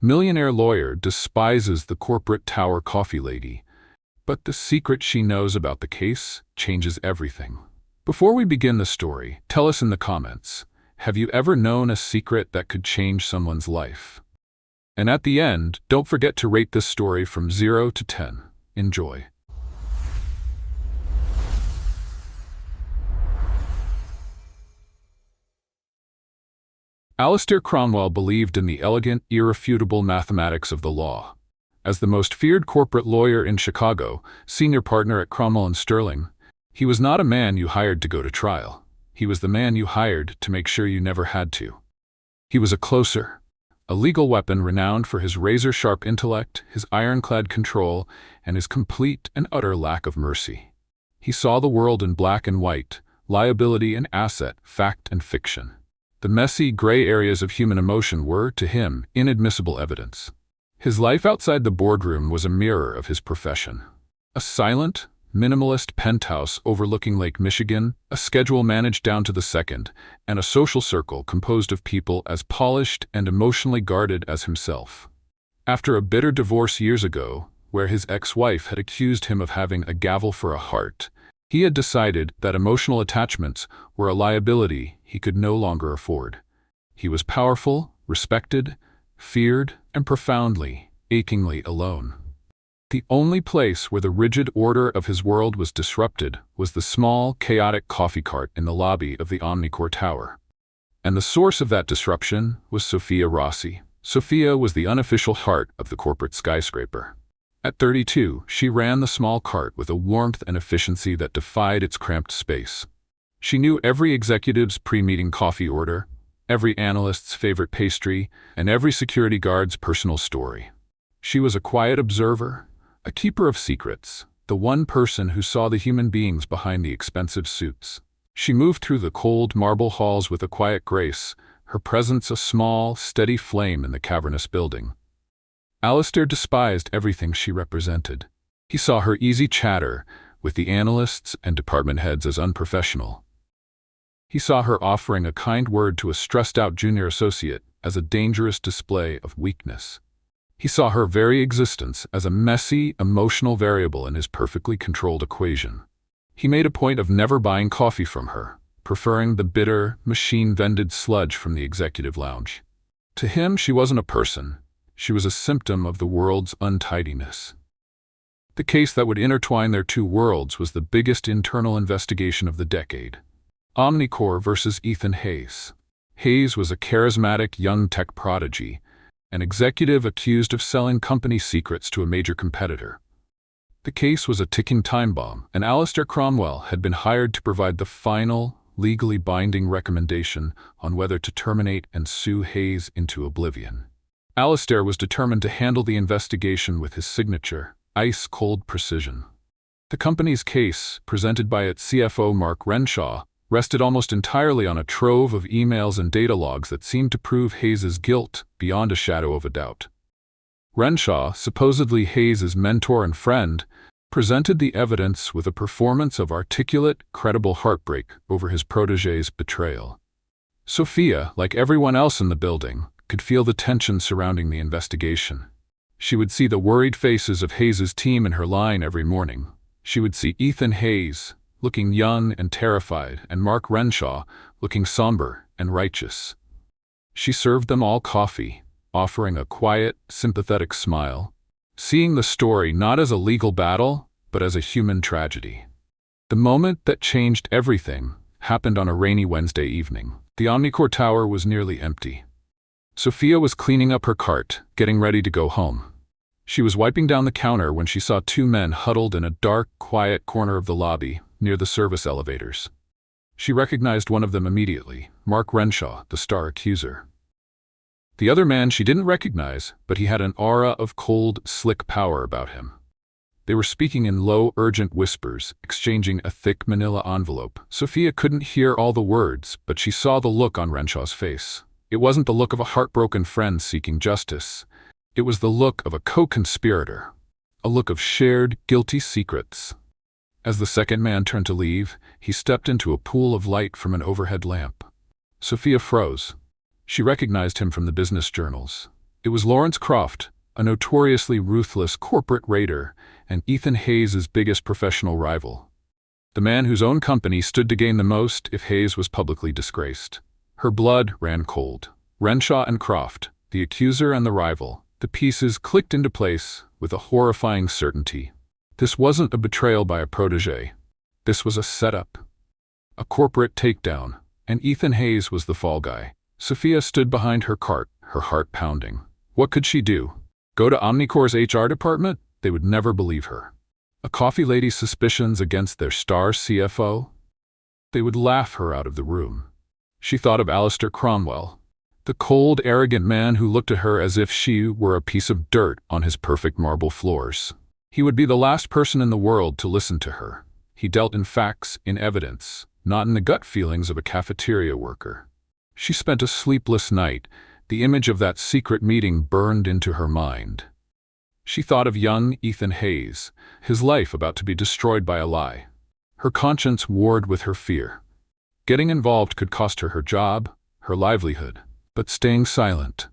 Millionaire Lawyer despises the corporate tower coffee lady, but the secret she knows about the case changes everything. Before we begin the story, tell us in the comments, have you ever known a secret that could change someone's life? And at the end, don't forget to rate this story from 0 to 10. Enjoy. Alistair Cromwell believed in the elegant, irrefutable mathematics of the law. As the most feared corporate lawyer in Chicago, senior partner at Cromwell & Sterling, he was not a man you hired to go to trial. He was the man you hired to make sure you never had to. He was a closer, a legal weapon renowned for his razor-sharp intellect, his ironclad control, and his complete and utter lack of mercy. He saw the world in black and white, liability and asset, fact and fiction. The messy, gray areas of human emotion were, to him, inadmissible evidence. His life outside the boardroom was a mirror of his profession. A silent, minimalist penthouse overlooking Lake Michigan, a schedule managed down to the second, and a social circle composed of people as polished and emotionally guarded as himself. After a bitter divorce years ago, where his ex-wife had accused him of having a gavel for a heart, he had decided that emotional attachments were a liability he could no longer afford. He was powerful, respected, feared, and profoundly, achingly alone. The only place where the rigid order of his world was disrupted was the small, chaotic coffee cart in the lobby of the Omnicore Tower. And the source of that disruption was Sophia Rossi. Sophia was the unofficial heart of the corporate skyscraper. At 32, she ran the small cart with a warmth and efficiency that defied its cramped space. She knew every executive's pre-meeting coffee order, every analyst's favorite pastry, and every security guard's personal story. She was a quiet observer, a keeper of secrets, the one person who saw the human beings behind the expensive suits. She moved through the cold marble halls with a quiet grace, her presence a small, steady flame in the cavernous building. Alistair despised everything she represented. He saw her easy chatter with the analysts and department heads as unprofessional. He saw her offering a kind word to a stressed-out junior associate as a dangerous display of weakness. He saw her very existence as a messy, emotional variable in his perfectly controlled equation. He made a point of never buying coffee from her, preferring the bitter, machine-vended sludge from the executive lounge. To him, she wasn't a person. She was a symptom of the world's untidiness. The case that would intertwine their two worlds was the biggest internal investigation of the decade. Omnicore versus Ethan Hayes. Hayes was a charismatic young tech prodigy, an executive accused of selling company secrets to a major competitor. The case was a ticking time bomb, and Alistair Cromwell had been hired to provide the final, legally binding recommendation on whether to terminate and sue Hayes into oblivion. Alistair was determined to handle the investigation with his signature, ice-cold precision. The company's case, presented by its CFO Mark Renshaw, rested almost entirely on a trove of emails and data logs that seemed to prove Hayes' guilt beyond a shadow of a doubt. Renshaw, supposedly Hayes' mentor and friend, presented the evidence with a performance of articulate, credible heartbreak over his protégé's betrayal. Sophia, like everyone else in the building, could feel the tension surrounding the investigation. She would see the worried faces of Hayes' team in her line every morning. She would see Ethan Hayes, looking young and terrified, and Mark Renshaw, looking somber and righteous. She served them all coffee, offering a quiet, sympathetic smile, seeing the story not as a legal battle, but as a human tragedy. The moment that changed everything happened on a rainy Wednesday evening. The Omnicore Tower was nearly empty. Sophia was cleaning up her cart, getting ready to go home. She was wiping down the counter when she saw two men huddled in a dark, quiet corner of the lobby, near the service elevators. She recognized one of them immediately, Mark Renshaw, the star accuser. The other man she didn't recognize, but he had an aura of cold, slick power about him. They were speaking in low, urgent whispers, exchanging a thick manila envelope. Sophia couldn't hear all the words, but she saw the look on Renshaw's face. It wasn't the look of a heartbroken friend seeking justice. It was the look of a co-conspirator, a look of shared, guilty secrets. As the second man turned to leave, he stepped into a pool of light from an overhead lamp. Sophia froze. She recognized him from the business journals. It was Lawrence Croft, a notoriously ruthless corporate raider and Ethan Hayes' biggest professional rival. The man whose own company stood to gain the most if Hayes was publicly disgraced. Her blood ran cold. Renshaw and Croft, the accuser and the rival, the pieces clicked into place with a horrifying certainty. This wasn't a betrayal by a protégé. This was a setup. A corporate takedown, and Ethan Hayes was the fall guy. Sophia stood behind her cart, her heart pounding. What could she do? Go to Omnicore's HR department? They would never believe her. A coffee lady's suspicions against their star CFO? They would laugh her out of the room. She thought of Alistair Cromwell, the cold, arrogant man who looked at her as if she were a piece of dirt on his perfect marble floors. He would be the last person in the world to listen to her. He dealt in facts, in evidence, not in the gut feelings of a cafeteria worker. She spent a sleepless night. The image of that secret meeting burned into her mind. She thought of young Ethan Hayes, his life about to be destroyed by a lie. Her conscience warred with her fear. Getting involved could cost her her job, her livelihood, but staying silent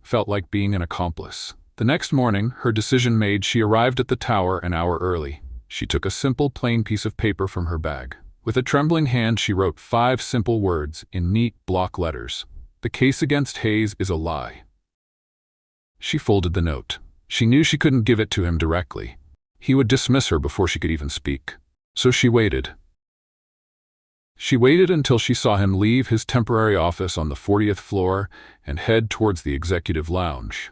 felt like being an accomplice. The next morning, her decision made, she arrived at the tower an hour early. She took a simple, plain piece of paper from her bag. With a trembling hand, she wrote 5 simple words in neat block letters. The case against Hayes is a lie. She folded the note. She knew she couldn't give it to him directly. He would dismiss her before she could even speak. So she waited. She waited until she saw him leave his temporary office on the 40th floor and head towards the executive lounge.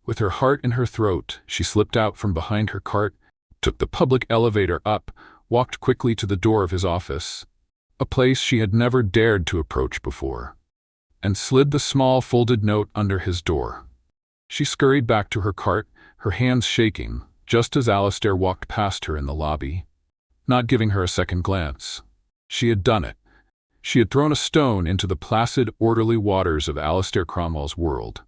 With her heart in her throat, she slipped out from behind her cart, took the public elevator up, walked quickly to the door of his office, a place she had never dared to approach before, and slid the small folded note under his door. She scurried back to her cart, her hands shaking, just as Alistair walked past her in the lobby, not giving her a second glance. She had done it. She had thrown a stone into the placid, orderly waters of Alistair Cromwell's world.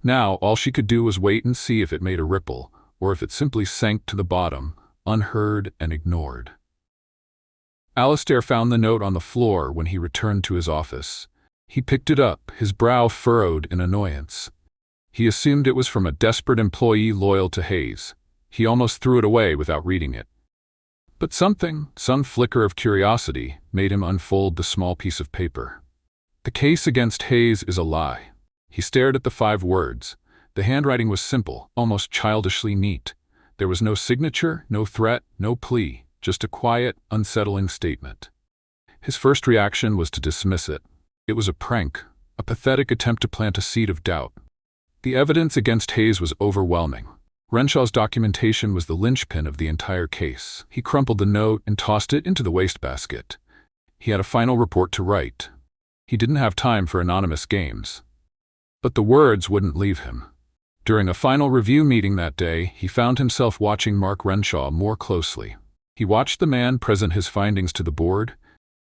Now all she could do was wait and see if it made a ripple, or if it simply sank to the bottom, unheard and ignored. Alistair found the note on the floor when he returned to his office. He picked it up, his brow furrowed in annoyance. He assumed it was from a desperate employee loyal to Hayes. He almost threw it away without reading it. But some flicker of curiosity, made him unfold the small piece of paper. The case against Hayes is a lie. He stared at the 5 words. The handwriting was simple, almost childishly neat. There was no signature, no threat, no plea, just a quiet, unsettling statement. His first reaction was to dismiss it. It was a prank, a pathetic attempt to plant a seed of doubt. The evidence against Hayes was overwhelming. Renshaw's documentation was the linchpin of the entire case. He crumpled the note and tossed it into the wastebasket. He had a final report to write. He didn't have time for anonymous games. But the words wouldn't leave him. During a final review meeting that day, he found himself watching Mark Renshaw more closely. He watched the man present his findings to the board,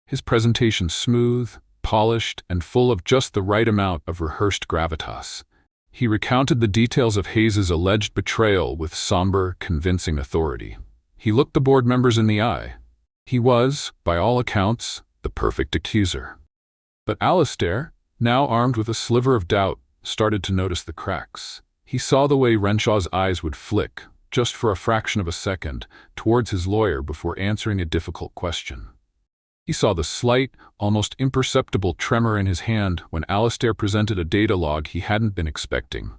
his presentation smooth, polished, and full of just the right amount of rehearsed gravitas. He recounted the details of Hayes' alleged betrayal with somber, convincing authority. He looked the board members in the eye. He was, by all accounts, the perfect accuser. But Alistair, now armed with a sliver of doubt, started to notice the cracks. He saw the way Renshaw's eyes would flick, just for a fraction of a second, towards his lawyer before answering a difficult question. He saw the slight, almost imperceptible tremor in his hand when Alistair presented a data log he hadn't been expecting.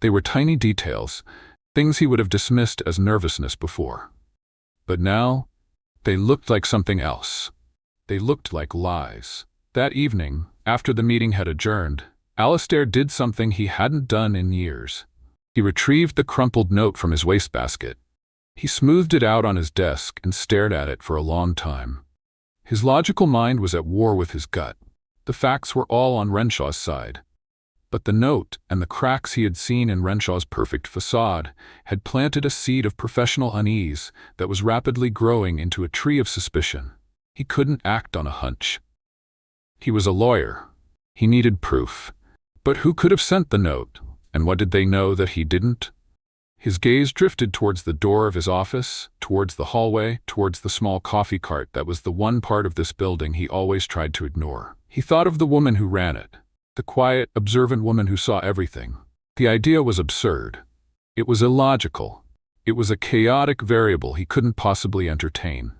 They were tiny details, things he would have dismissed as nervousness before. But now, they looked like something else. They looked like lies. That evening, after the meeting had adjourned, Alistair did something he hadn't done in years. He retrieved the crumpled note from his wastebasket. He smoothed it out on his desk and stared at it for a long time. His logical mind was at war with his gut. The facts were all on Renshaw's side. But the note and the cracks he had seen in Renshaw's perfect facade had planted a seed of professional unease that was rapidly growing into a tree of suspicion. He couldn't act on a hunch. He was a lawyer. He needed proof. But who could have sent the note, and what did they know that he didn't? His gaze drifted towards the door of his office, towards the hallway, towards the small coffee cart that was the one part of this building he always tried to ignore. He thought of the woman who ran it, the quiet, observant woman who saw everything. The idea was absurd. It was illogical. It was a chaotic variable he couldn't possibly entertain.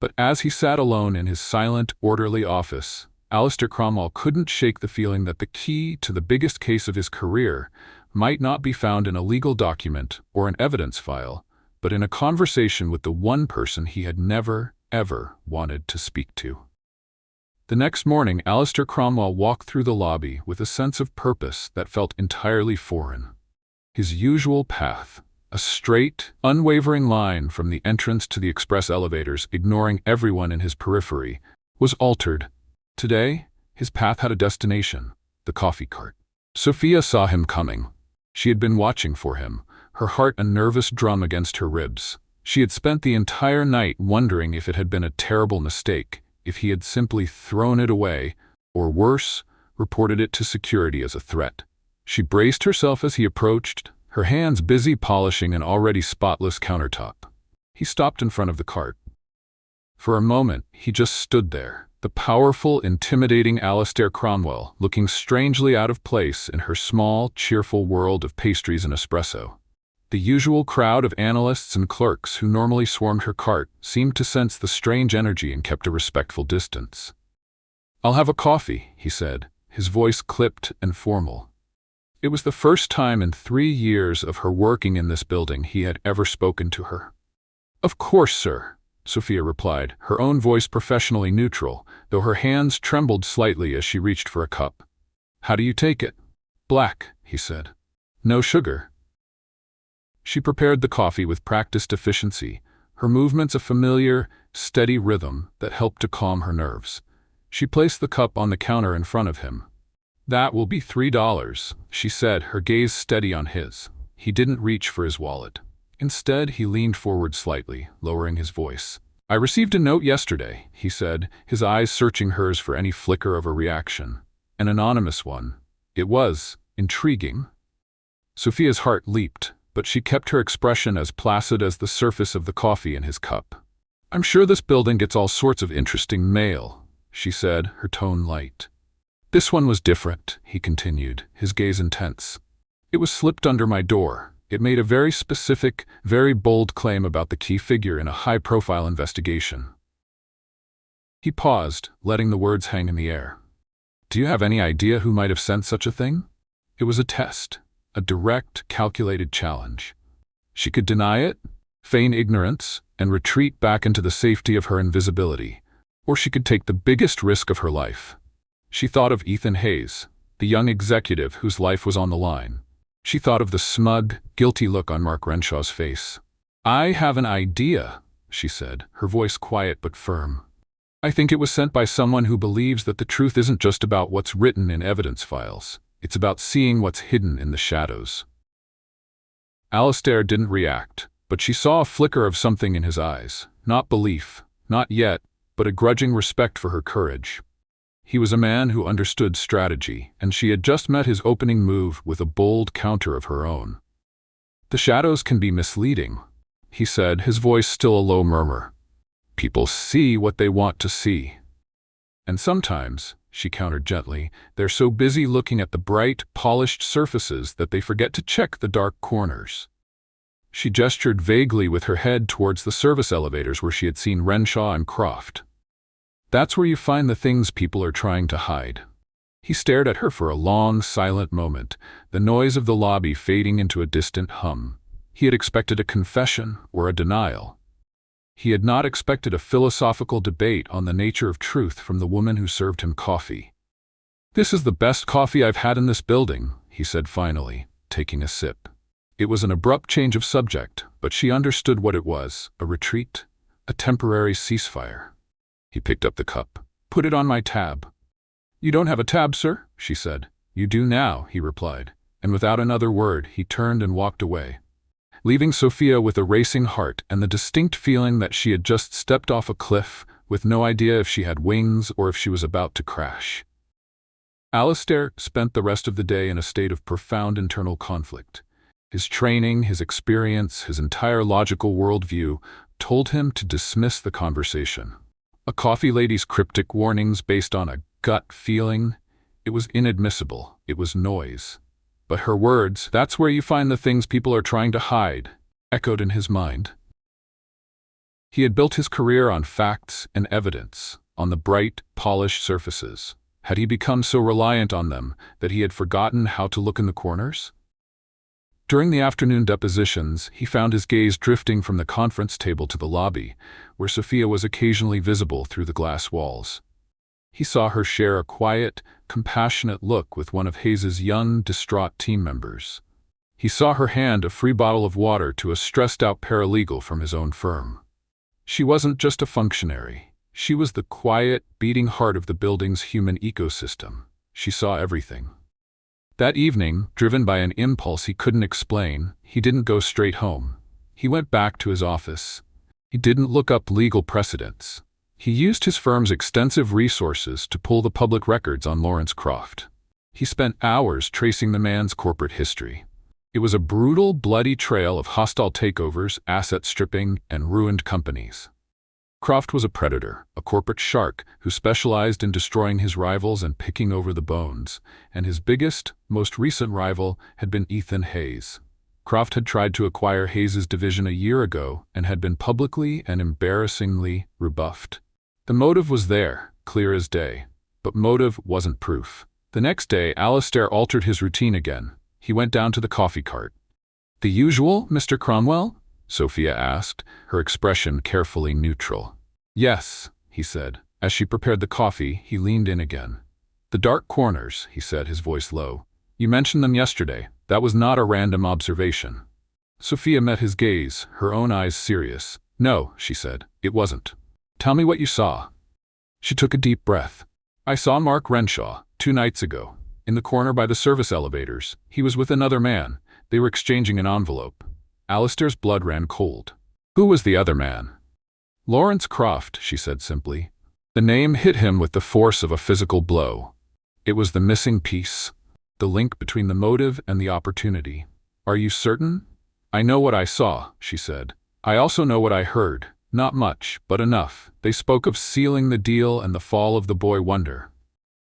But as he sat alone in his silent, orderly office, Alistair Cromwell couldn't shake the feeling that the key to the biggest case of his career might not be found in a legal document or an evidence file, but in a conversation with the one person he had never, ever wanted to speak to. The next morning, Alistair Cromwell walked through the lobby with a sense of purpose that felt entirely foreign. His usual path, a straight, unwavering line from the entrance to the express elevators, ignoring everyone in his periphery, was altered. Today, his path had a destination, the coffee cart. Sophia saw him coming. She had been watching for him, her heart a nervous drum against her ribs. She had spent the entire night wondering if it had been a terrible mistake, if he had simply thrown it away, or worse, reported it to security as a threat. She braced herself as he approached, her hands busy polishing an already spotless countertop. He stopped in front of the cart. For a moment, he just stood there, the powerful, intimidating Alistair Cromwell, looking strangely out of place in her small, cheerful world of pastries and espresso. The usual crowd of analysts and clerks who normally swarmed her cart seemed to sense the strange energy and kept a respectful distance. "I'll have a coffee," he said, his voice clipped and formal. It was the first time in 3 years of her working in this building he had ever spoken to her. "Of course, sir," Sophia replied, her own voice professionally neutral, though her hands trembled slightly as she reached for a cup. "How do you take it?" "Black," he said. "No sugar." She prepared the coffee with practiced efficiency, her movements a familiar, steady rhythm that helped to calm her nerves. She placed the cup on the counter in front of him. "That will be $3, she said, her gaze steady on his. He didn't reach for his wallet. Instead, he leaned forward slightly, lowering his voice. "I received a note yesterday," he said, his eyes searching hers for any flicker of a reaction. An anonymous one. It was intriguing. Sophia's heart leaped, but she kept her expression as placid as the surface of the coffee in his cup. "I'm sure this building gets all sorts of interesting mail," she said, her tone light. "This one was different," he continued, his gaze intense. "It was slipped under my door. It made a very specific, very bold claim about the key figure in a high-profile investigation." He paused, letting the words hang in the air. "Do you have any idea who might have sent such a thing?" It was a test, a direct, calculated challenge. She could deny it, feign ignorance, and retreat back into the safety of her invisibility. Or she could take the biggest risk of her life. She thought of Ethan Hayes, the young executive whose life was on the line. She thought of the smug, guilty look on Mark Renshaw's face. "I have an idea," she said, her voice quiet but firm. "I think it was sent by someone who believes that the truth isn't just about what's written in evidence files. It's about seeing what's hidden in the shadows." Alistair didn't react, but she saw a flicker of something in his eyes. Not belief, not yet, but a grudging respect for her courage. He was a man who understood strategy, and she had just met his opening move with a bold counter of her own. "The shadows can be misleading," he said, his voice still a low murmur. "People see what they want to see. And sometimes," she countered gently, "they're so busy looking at the bright, polished surfaces that they forget to check the dark corners." She gestured vaguely with her head towards the service elevators where she had seen Renshaw and Croft. "That's where you find the things people are trying to hide." He stared at her for a long, silent moment, the noise of the lobby fading into a distant hum. He had expected a confession or a denial. He had not expected a philosophical debate on the nature of truth from the woman who served him coffee. "This is the best coffee I've had in this building," he said finally, taking a sip. It was an abrupt change of subject, but she understood what it was, a retreat, a temporary ceasefire. He picked up the cup. "Put it on my tab." "You don't have a tab, sir?" she said. "You do now," he replied, and without another word he turned and walked away, leaving Sophia with a racing heart and the distinct feeling that she had just stepped off a cliff, with no idea if she had wings or if she was about to crash. Alistair spent the rest of the day in a state of profound internal conflict. His training, his experience, his entire logical worldview told him to dismiss the conversation. A coffee lady's cryptic warnings based on a gut feeling, It was inadmissible. It was noise. But her words, "That's where you find the things people are trying to hide," echoed in his mind. He had built his career on facts and evidence, on the bright, polished surfaces. Had he become so reliant on them that he had forgotten how to look in the corners? During the afternoon depositions, he found his gaze drifting from the conference table to the lobby, where Sophia was occasionally visible through the glass walls. He saw her share a quiet, compassionate look with one of Hayes's young, distraught team members. He saw her hand a free bottle of water to a stressed-out paralegal from his own firm. She wasn't just a functionary. She was the quiet, beating heart of the building's human ecosystem. She saw everything. That evening, driven by an impulse he couldn't explain, he didn't go straight home. He went back to his office. He didn't look up legal precedents. He used his firm's extensive resources to pull the public records on Lawrence Croft. He spent hours tracing the man's corporate history. It was a brutal, bloody trail of hostile takeovers, asset stripping, and ruined companies. Croft was a predator, a corporate shark who specialized in destroying his rivals and picking over the bones, and his biggest, most recent rival had been Ethan Hayes. Croft had tried to acquire Hayes's division a year ago and had been publicly and embarrassingly rebuffed. The motive was there, clear as day, but motive wasn't proof. The next day, Alistair altered his routine again. He went down to the coffee cart. "The usual, Mr. Cromwell?" Sophia asked, her expression carefully neutral. "Yes," he said. As she prepared the coffee, he leaned in again. "The dark corners," he said, his voice low. "You mentioned them yesterday. That was not a random observation." Sophia met his gaze, her own eyes serious. "No," she said, "it wasn't. Tell me what you saw." She took a deep breath. "I saw Mark Renshaw 2 nights ago. In the corner by the service elevators. He was with another man. They were exchanging an envelope." Alistair's blood ran cold. "Who was the other man?" "Lawrence Croft," she said simply. The name hit him with the force of a physical blow. It was the missing piece, the link between the motive and the opportunity. "Are you certain?" "I know what I saw," she said. "I also know what I heard. Not much, but enough. They spoke of sealing the deal and the fall of the boy Wonder."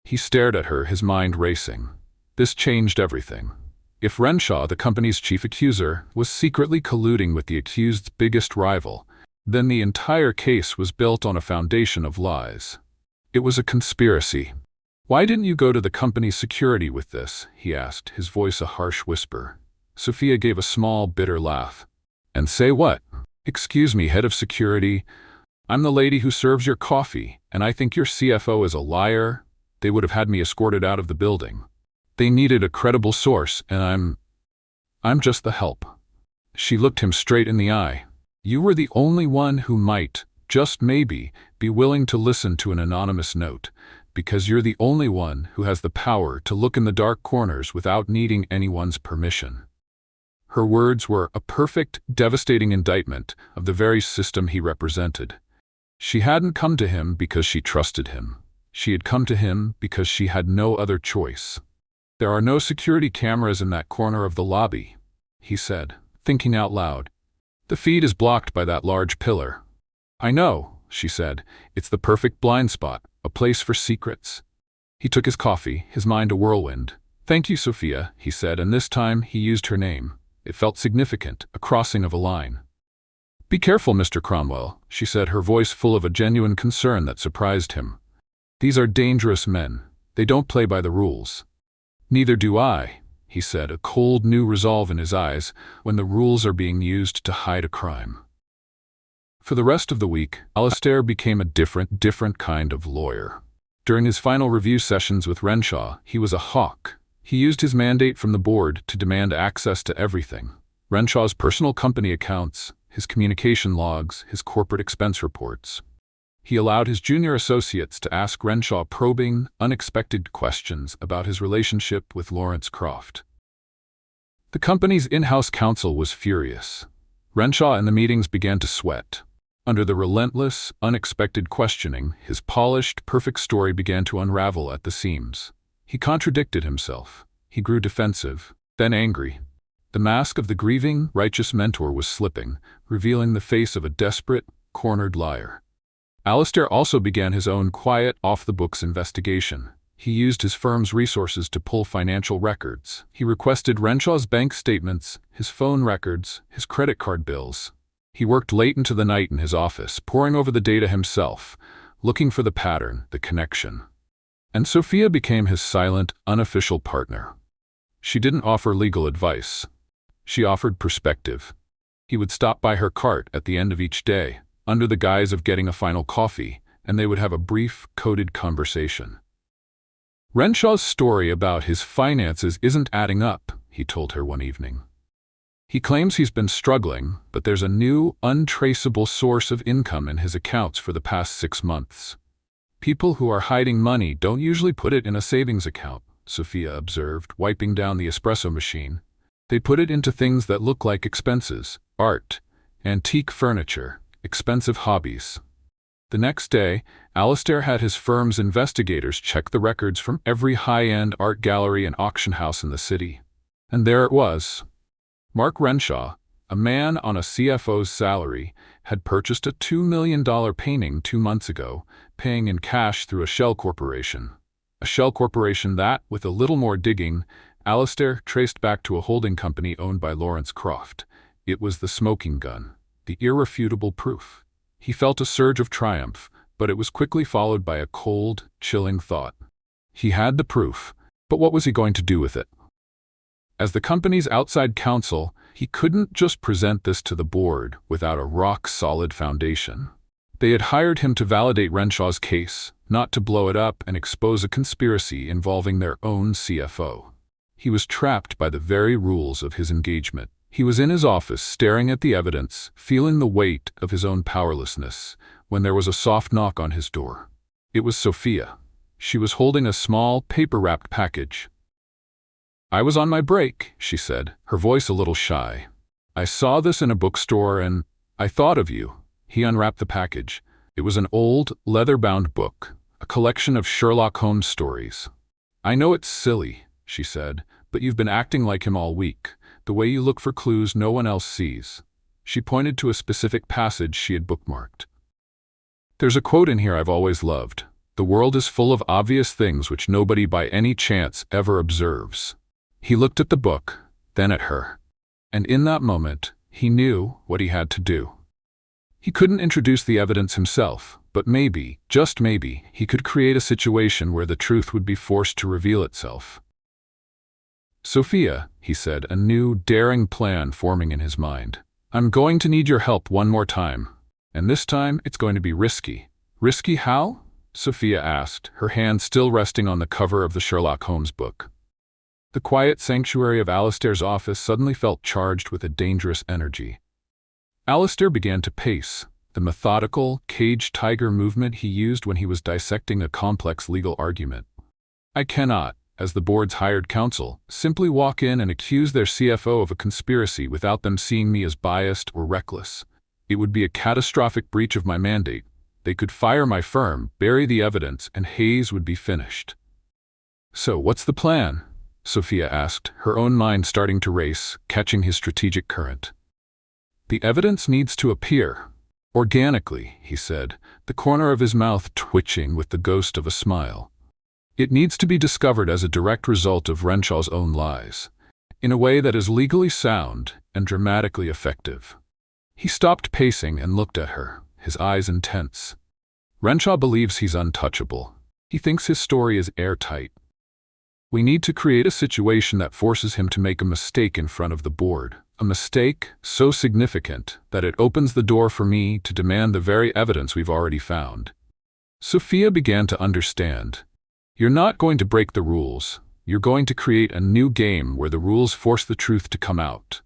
He stared at her, his mind racing. This changed everything. If Renshaw, the company's chief accuser, was secretly colluding with the accused's biggest rival, then the entire case was built on a foundation of lies. It was a conspiracy. "Why didn't you go to the company's security with this?" he asked, his voice a harsh whisper. Sophia gave a small, bitter laugh. "And say what?" "Excuse me, head of security. I'm the lady who serves your coffee, and I think your CFO is a liar. They would have had me escorted out of the building. They needed a credible source, and I'm just the help." She looked him straight in the eye. "You were the only one who might, just maybe, be willing to listen to an anonymous note, because you're the only one who has the power to look in the dark corners without needing anyone's permission." Her words were a perfect, devastating indictment of the very system he represented. She hadn't come to him because she trusted him. She had come to him because she had no other choice. "There are no security cameras in that corner of the lobby," he said, thinking out loud. "The feed is blocked by that large pillar." "I know," she said. "It's the perfect blind spot, a place for secrets." He took his coffee, his mind a whirlwind. "Thank you, Sophia," he said, and this time he used her name. It felt significant, a crossing of a line. "Be careful, Mr. Cromwell," she said, her voice full of a genuine concern that surprised him. "These are dangerous men. They don't play by the rules." "Neither do I," he said, a cold new resolve in his eyes, "when the rules are being used to hide a crime." For the rest of the week, Alistair became a different kind of lawyer. During his final review sessions with Renshaw, he was a hawk. He used his mandate from the board to demand access to everything. Renshaw's personal company accounts, his communication logs, his corporate expense reports. He allowed his junior associates to ask Renshaw probing, unexpected questions about his relationship with Lawrence Croft. The company's in-house counsel was furious. Renshaw in the meetings began to sweat. Under the relentless, unexpected questioning, his polished, perfect story began to unravel at the seams. He contradicted himself. He grew defensive, then angry. The mask of the grieving, righteous mentor was slipping, revealing the face of a desperate, cornered liar. Alistair also began his own quiet, off-the-books investigation. He used his firm's resources to pull financial records. He requested Renshaw's bank statements, his phone records, his credit card bills. He worked late into the night in his office, poring over the data himself, looking for the pattern, the connection. And Sophia became his silent, unofficial partner. She didn't offer legal advice. She offered perspective. He would stop by her cart at the end of each day, under the guise of getting a final coffee, and they would have a brief, coded conversation. Renshaw's story about his finances isn't adding up, he told her one evening. He claims he's been struggling, but there's a new, untraceable source of income in his accounts for the past 6 months. People who are hiding money don't usually put it in a savings account, Sophia observed, wiping down the espresso machine. They put it into things that look like expenses: art, antique furniture, expensive hobbies. The next day, Alistair had his firm's investigators check the records from every high-end art gallery and auction house in the city. And there it was. Mark Renshaw, a man on a CFO's salary, had purchased a $2 million painting 2 months ago, paying in cash through a shell corporation. A shell corporation that, with a little more digging, Alistair traced back to a holding company owned by Lawrence Croft. It was the smoking gun, the irrefutable proof. He felt a surge of triumph, but it was quickly followed by a cold, chilling thought. He had the proof, but what was he going to do with it? As the company's outside counsel, he couldn't just present this to the board without a rock-solid foundation. They had hired him to validate Renshaw's case, not to blow it up and expose a conspiracy involving their own CFO. He was trapped by the very rules of his engagement. He was in his office, staring at the evidence, feeling the weight of his own powerlessness, when there was a soft knock on his door. It was Sophia. She was holding a small, paper-wrapped package. "I was on my break," she said, her voice a little shy. "I saw this in a bookstore and I thought of you." He unwrapped the package. It was an old, leather-bound book, a collection of Sherlock Holmes stories. "I know it's silly," she said, "but you've been acting like him all week. The way you look for clues no one else sees." She pointed to a specific passage she had bookmarked. "There's a quote in here I've always loved. The world is full of obvious things which nobody by any chance ever observes." He looked at the book, then at her. And in that moment, he knew what he had to do. He couldn't introduce the evidence himself, but maybe, just maybe, he could create a situation where the truth would be forced to reveal itself. "Sophia," he said, a new, daring plan forming in his mind. "I'm going to need your help one more time. And this time, it's going to be risky." "Risky how?" Sophia asked, her hand still resting on the cover of the Sherlock Holmes book. The quiet sanctuary of Alistair's office suddenly felt charged with a dangerous energy. Alistair began to pace, the methodical, caged tiger movement he used when he was dissecting a complex legal argument. "I cannot, as the board's hired counsel, simply walk in and accuse their CFO of a conspiracy without them seeing me as biased or reckless. It would be a catastrophic breach of my mandate. They could fire my firm, bury the evidence, and Hayes would be finished." "So what's the plan?" Sophia asked, her own mind starting to race, catching his strategic current. "The evidence needs to appear. Organically," he said, the corner of his mouth twitching with the ghost of a smile. "It needs to be discovered as a direct result of Renshaw's own lies, in a way that is legally sound and dramatically effective." He stopped pacing and looked at her, his eyes intense. "Renshaw believes he's untouchable. He thinks his story is airtight. We need to create a situation that forces him to make a mistake in front of the board, a mistake so significant that it opens the door for me to demand the very evidence we've already found." Sophia began to understand. "You're not going to break the rules. You're going to create a new game where the rules force the truth to come out."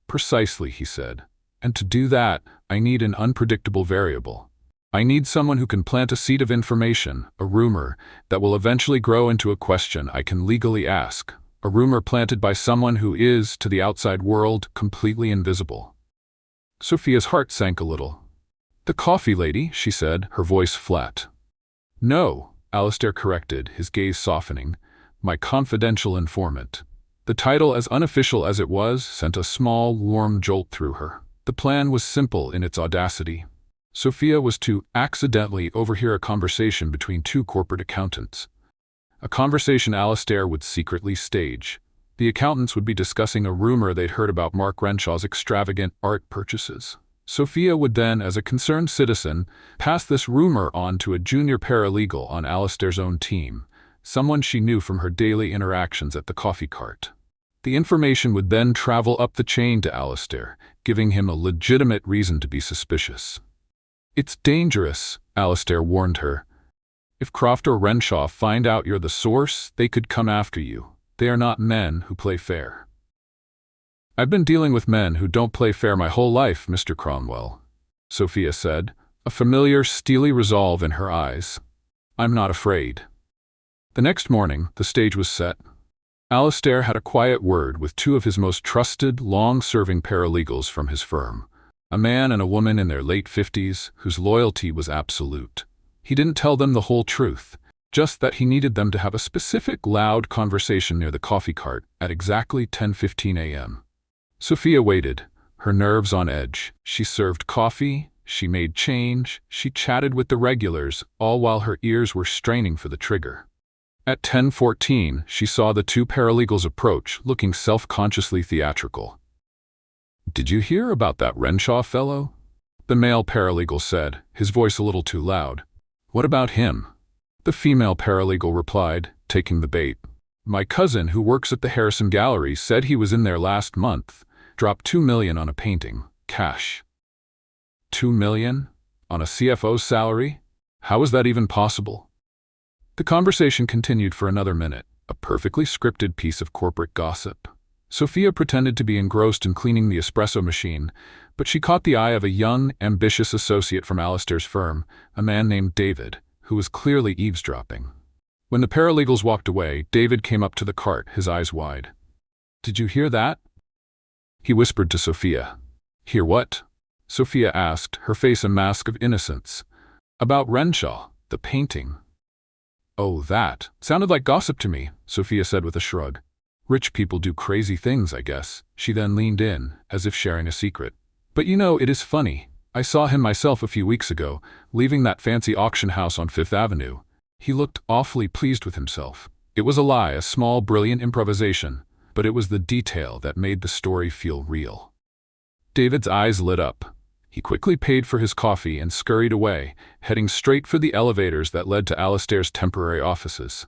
"Precisely," he said. "And to do that, I need an unpredictable variable. I need someone who can plant a seed of information, a rumor, that will eventually grow into a question I can legally ask, a rumor planted by someone who is, to the outside world, completely invisible." Sophia's heart sank a little. "The coffee lady," she said, her voice flat. "No," Alistair corrected, his gaze softening. "My confidential informant." The title, as unofficial as it was, sent a small, warm jolt through her. The plan was simple in its audacity. Sophia was to accidentally overhear a conversation between two corporate accountants. a conversation Alastair would secretly stage. The accountants would be discussing a rumor they'd heard about Mark Renshaw's extravagant art purchases. Sophia would then, as a concerned citizen, pass this rumor on to a junior paralegal on Alastair's own team, someone she knew from her daily interactions at the coffee cart. The information would then travel up the chain to Alastair, giving him a legitimate reason to be suspicious. "It's dangerous," Alastair warned her. "If Croft or Renshaw find out you're the source, they could come after you. They are not men who play fair." "I've been dealing with men who don't play fair my whole life, Mr. Cromwell," Sophia said, a familiar, steely resolve in her eyes. "I'm not afraid." The next morning, the stage was set. Alastair had a quiet word with two of his most trusted, long-serving paralegals from his firm, a man and a woman in their late 50s whose loyalty was absolute. He didn't tell them the whole truth, just that he needed them to have a specific, loud conversation near the coffee cart at exactly 10:15 a.m. Sophia waited, her nerves on edge. She served coffee, she made change, she chatted with the regulars, all while her ears were straining for the trigger. At 10:14, she saw the two paralegals approach, looking self-consciously theatrical. "Did you hear about that Renshaw fellow?" the male paralegal said, his voice a little too loud. "What about him?" the female paralegal replied, taking the bait. "My cousin, who works at the Harrison Gallery, said he was in there last month. Dropped $2 million on a painting, cash." $2 million? On a CFO's salary? How is that even possible? The conversation continued for another minute, a perfectly scripted piece of corporate gossip. Sophia pretended to be engrossed in cleaning the espresso machine, but she caught the eye of a young, ambitious associate from Alastair's firm, a man named David, who was clearly eavesdropping. When the paralegals walked away, David came up to the cart, his eyes wide. "Did you hear that?" he whispered to Sophia. "Hear what?" Sophia asked, her face a mask of innocence. "About Renshaw, the painting." "Oh, that sounded like gossip to me," Sophia said with a shrug. "Rich people do crazy things, I guess." She then leaned in, as if sharing a secret. "But you know, it is funny. I saw him myself a few weeks ago, leaving that fancy auction house on Fifth Avenue. He looked awfully pleased with himself. It was a lie, a small, brilliant improvisation, but it was the detail that made the story feel real." David's eyes lit up. He quickly paid for his coffee and scurried away, heading straight for the elevators that led to Alastair's temporary offices.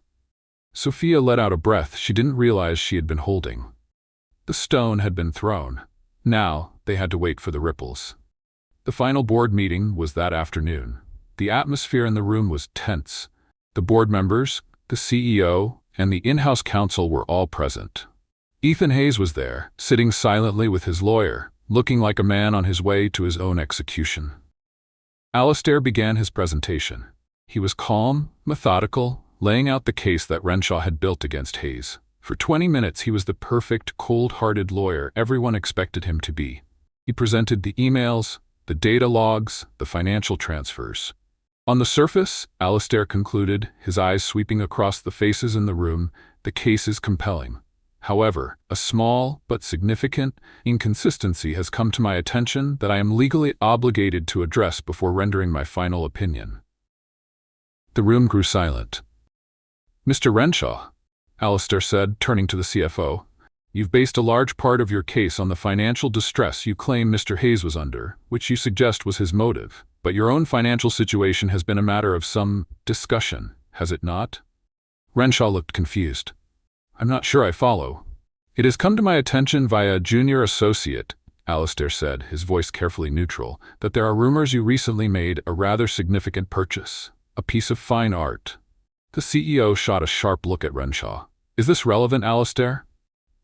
Sophia let out a breath she didn't realize she had been holding. The stone had been thrown. Now they had to wait for the ripples. The final board meeting was that afternoon. The atmosphere in the room was tense. The board members, the CEO, and the in-house counsel were all present. Ethan Hayes was there, sitting silently with his lawyer, looking like a man on his way to his own execution. Alastair began his presentation. He was calm, methodical, laying out the case that Renshaw had built against Hayes. For 20 minutes he was the perfect, cold-hearted lawyer everyone expected him to be. He presented the emails, the data logs, the financial transfers. On the surface, Alastair concluded, his eyes sweeping across the faces in the room, the case is compelling. However, a small but significant inconsistency has come to my attention that I am legally obligated to address before rendering my final opinion. The room grew silent. "Mr. Renshaw," Alastair said, turning to the CFO, "you've based a large part of your case on the financial distress you claim Mr. Hayes was under, which you suggest was his motive. But your own financial situation has been a matter of some discussion, has it not?" Renshaw looked confused. "I'm not sure I follow." "It has come to my attention via a junior associate," Alastair said, his voice carefully neutral, "that there are rumors you recently made a rather significant purchase, a piece of fine art." The CEO shot a sharp look at Renshaw. "Is this relevant, Alastair?"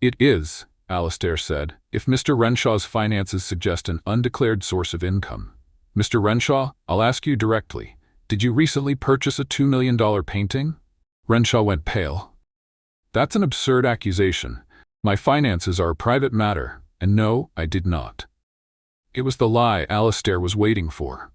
"It is," Alastair said, "if Mr. Renshaw's finances suggest an undeclared source of income. Mr. Renshaw, I'll ask you directly, did you recently purchase a $2 million painting?" Renshaw went pale. "That's an absurd accusation. My finances are a private matter, and no, I did not." It was the lie Alastair was waiting for.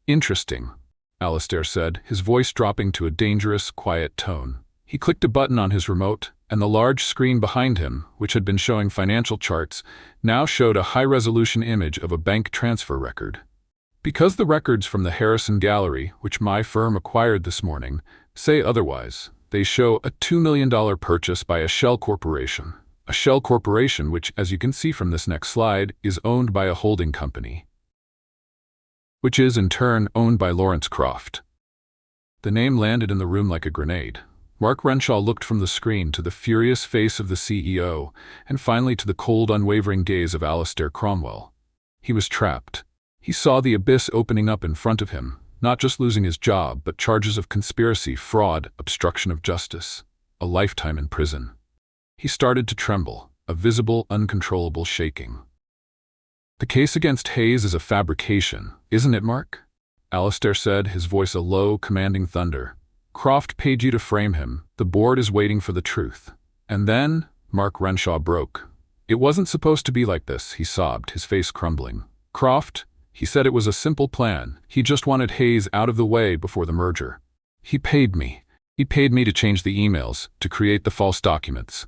"Interesting," Alastair said, his voice dropping to a dangerous, quiet tone. He clicked a button on his remote, and the large screen behind him, which had been showing financial charts, now showed a high-resolution image of a bank transfer record. "Because the records from the Harrison Gallery, which my firm acquired this morning, say otherwise," They show a $2 million purchase by a shell corporation. A shell corporation which, as you can see from this next slide, is owned by a holding company, which is, in turn, owned by Lawrence Croft. The name landed in the room like a grenade. Mark Renshaw looked from the screen to the furious face of the CEO, and finally to the cold, unwavering gaze of Alistair Cromwell. He was trapped. He saw the abyss opening up in front of him, not just losing his job, but charges of conspiracy, fraud, obstruction of justice, a lifetime in prison. He started to tremble, a visible, uncontrollable shaking. "The case against Hayes is a fabrication, isn't it, Mark?" Alistair said, his voice a low, commanding thunder. "Croft paid you to frame him. The board is waiting for the truth." And then Mark Renshaw broke. "It wasn't supposed to be like this," he sobbed, his face crumbling. "Croft, he said it was a simple plan. He just wanted Hayes out of the way before the merger. He paid me. He paid me to change the emails, to create the false documents."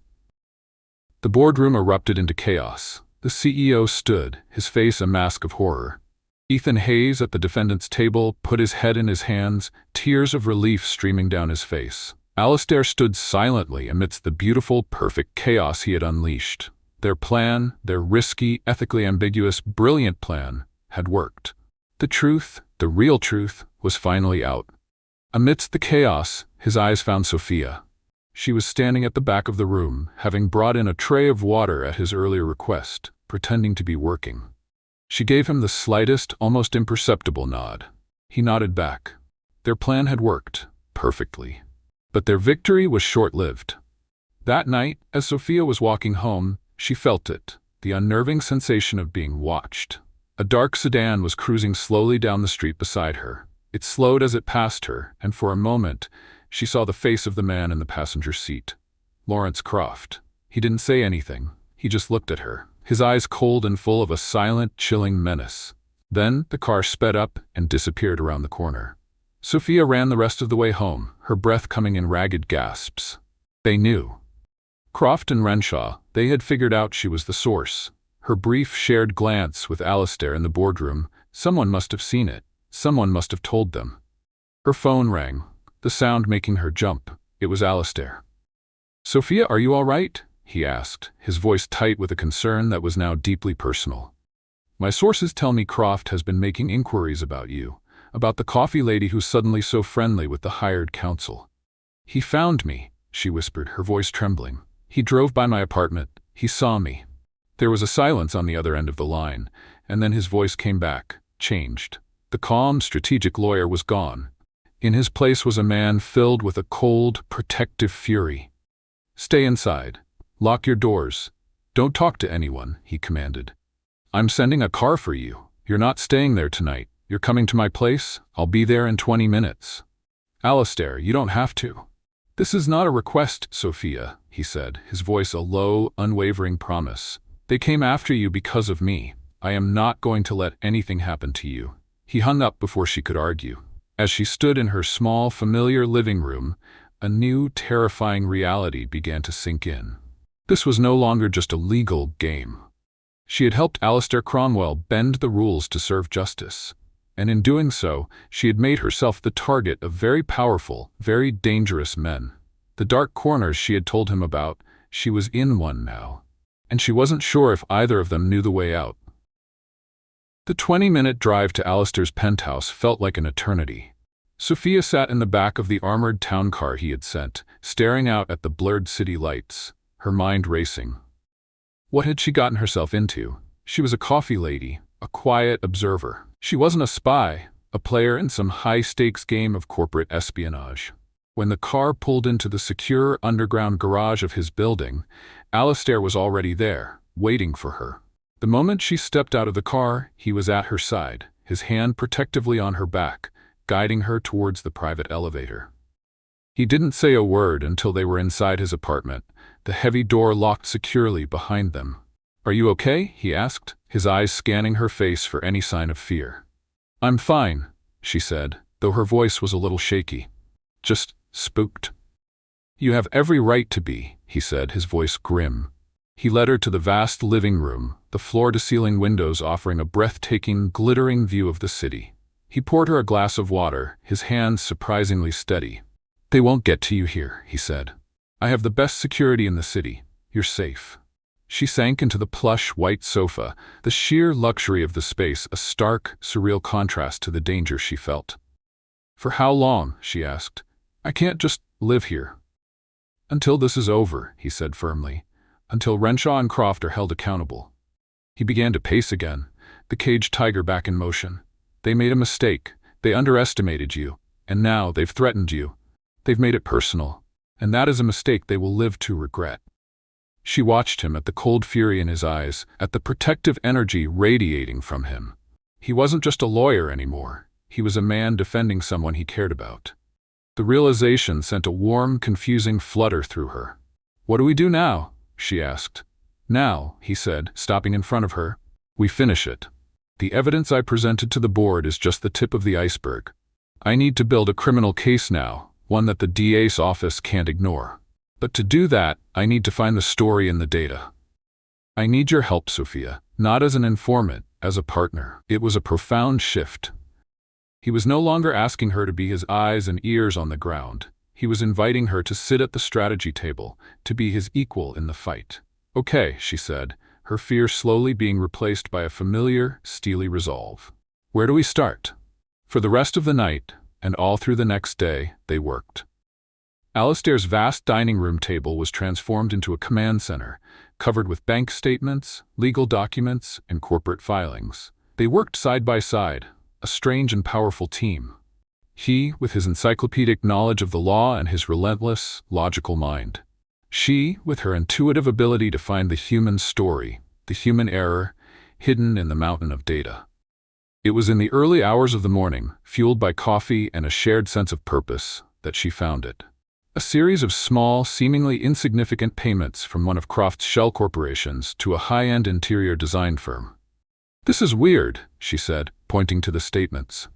The boardroom erupted into chaos. The CEO stood, his face a mask of horror. Ethan Hayes, at the defendant's table, put his head in his hands, tears of relief streaming down his face. Alistair stood silently amidst the beautiful, perfect chaos he had unleashed. Their plan, their risky, ethically ambiguous, brilliant plan, had worked. The truth, the real truth, was finally out. Amidst the chaos, his eyes found Sophia. She was standing at the back of the room, having brought in a tray of water at his earlier request, pretending to be working. She gave him the slightest, almost imperceptible nod. He nodded back. Their plan had worked, perfectly. But their victory was short-lived. That night, as Sophia was walking home, she felt it, the unnerving sensation of being watched. A dark sedan was cruising slowly down the street beside her. It slowed as it passed her, and for a moment, she saw the face of the man in the passenger seat. Lawrence Croft. He didn't say anything. He just looked at her, his eyes cold and full of a silent, chilling menace. Then the car sped up and disappeared around the corner. Sophia ran the rest of the way home, her breath coming in ragged gasps. They knew. Croft and Renshaw, they had figured out she was the source. Her brief, shared glance with Alistair in the boardroom, someone must have seen it. Someone must have told them. Her phone rang, the sound making her jump. It was Alistair. "Sophia, are you all right?" he asked, his voice tight with a concern that was now deeply personal. "My sources tell me Croft has been making inquiries about you, about the coffee lady who's suddenly so friendly with the hired counsel. He found me," she whispered, her voice trembling. "He drove by my apartment. He saw me." There was a silence on the other end of the line, and then his voice came back, changed. The calm, strategic lawyer was gone. In his place was a man filled with a cold, protective fury. "Stay inside. Lock your doors. Don't talk to anyone," he commanded. "I'm sending a car for you. You're not staying there tonight. You're coming to my place. I'll be there in 20 minutes. "Alistair, you don't have to." "This is not a request, Sophia," he said, his voice a low, unwavering promise. "They came after you because of me. I am not going to let anything happen to you." He hung up before she could argue. As she stood in her small, familiar living room, a new, terrifying reality began to sink in. This was no longer just a legal game. She had helped Alistair Cromwell bend the rules to serve justice. And in doing so, she had made herself the target of very powerful, very dangerous men. The dark corners she had told him about, she was in one now. And she wasn't sure if either of them knew the way out. The 20-minute drive to Alistair's penthouse felt like an eternity. Sophia sat in the back of the armored town car he had sent, staring out at the blurred city lights, her mind racing. What had she gotten herself into? She was a coffee lady, a quiet observer. She wasn't a spy, a player in some high-stakes game of corporate espionage. When the car pulled into the secure underground garage of his building, Alistair was already there, waiting for her. The moment she stepped out of the car, he was at her side, his hand protectively on her back, guiding her towards the private elevator. He didn't say a word until they were inside his apartment, the heavy door locked securely behind them. "Are you okay?" he asked, his eyes scanning her face for any sign of fear. "I'm fine," she said, though her voice was a little shaky. "Just spooked." "You have every right to be," he said, his voice grim. He led her to the vast living room, the floor-to-ceiling windows offering a breathtaking, glittering view of the city. He poured her a glass of water, his hands surprisingly steady. They won't get to you here, he said. I have the best security in the city. You're safe. She sank into the plush white sofa, the sheer luxury of the space a stark, surreal contrast to the danger she felt. For how long? She asked. I can't just live here. Until this is over, he said firmly. Until Renshaw and Croft are held accountable. He began to pace again, the caged tiger back in motion. They made a mistake. They underestimated you. And now they've threatened you. They've made it personal. And that is a mistake they will live to regret. She watched him, at the cold fury in his eyes, at the protective energy radiating from him. He wasn't just a lawyer anymore. He was a man defending someone he cared about. The realization sent a warm, confusing flutter through her. What do we do now? She asked. Now, he said, stopping in front of her, we finish it. The evidence I presented to the board is just the tip of the iceberg. I need to build a criminal case now, one that the DA's office can't ignore. But to do that, I need to find the story in the data. I need your help, Sophia, not as an informant, as a partner. It was a profound shift. He was no longer asking her to be his eyes and ears on the ground. He was inviting her to sit at the strategy table, to be his equal in the fight. Okay, she said, her fear slowly being replaced by a familiar, steely resolve. Where do we start? For the rest of the night, and all through the next day, they worked. Alistair's vast dining room table was transformed into a command center, covered with bank statements, legal documents, and corporate filings. They worked side by side, a strange and powerful team. He, with his encyclopedic knowledge of the law and his relentless, logical mind. She, with her intuitive ability to find the human story, the human error, hidden in the mountain of data. It was in the early hours of the morning, fueled by coffee and a shared sense of purpose, that she found it. A series of small, seemingly insignificant payments from one of Croft's shell corporations to a high-end interior design firm. This is weird, she said, pointing to the statements.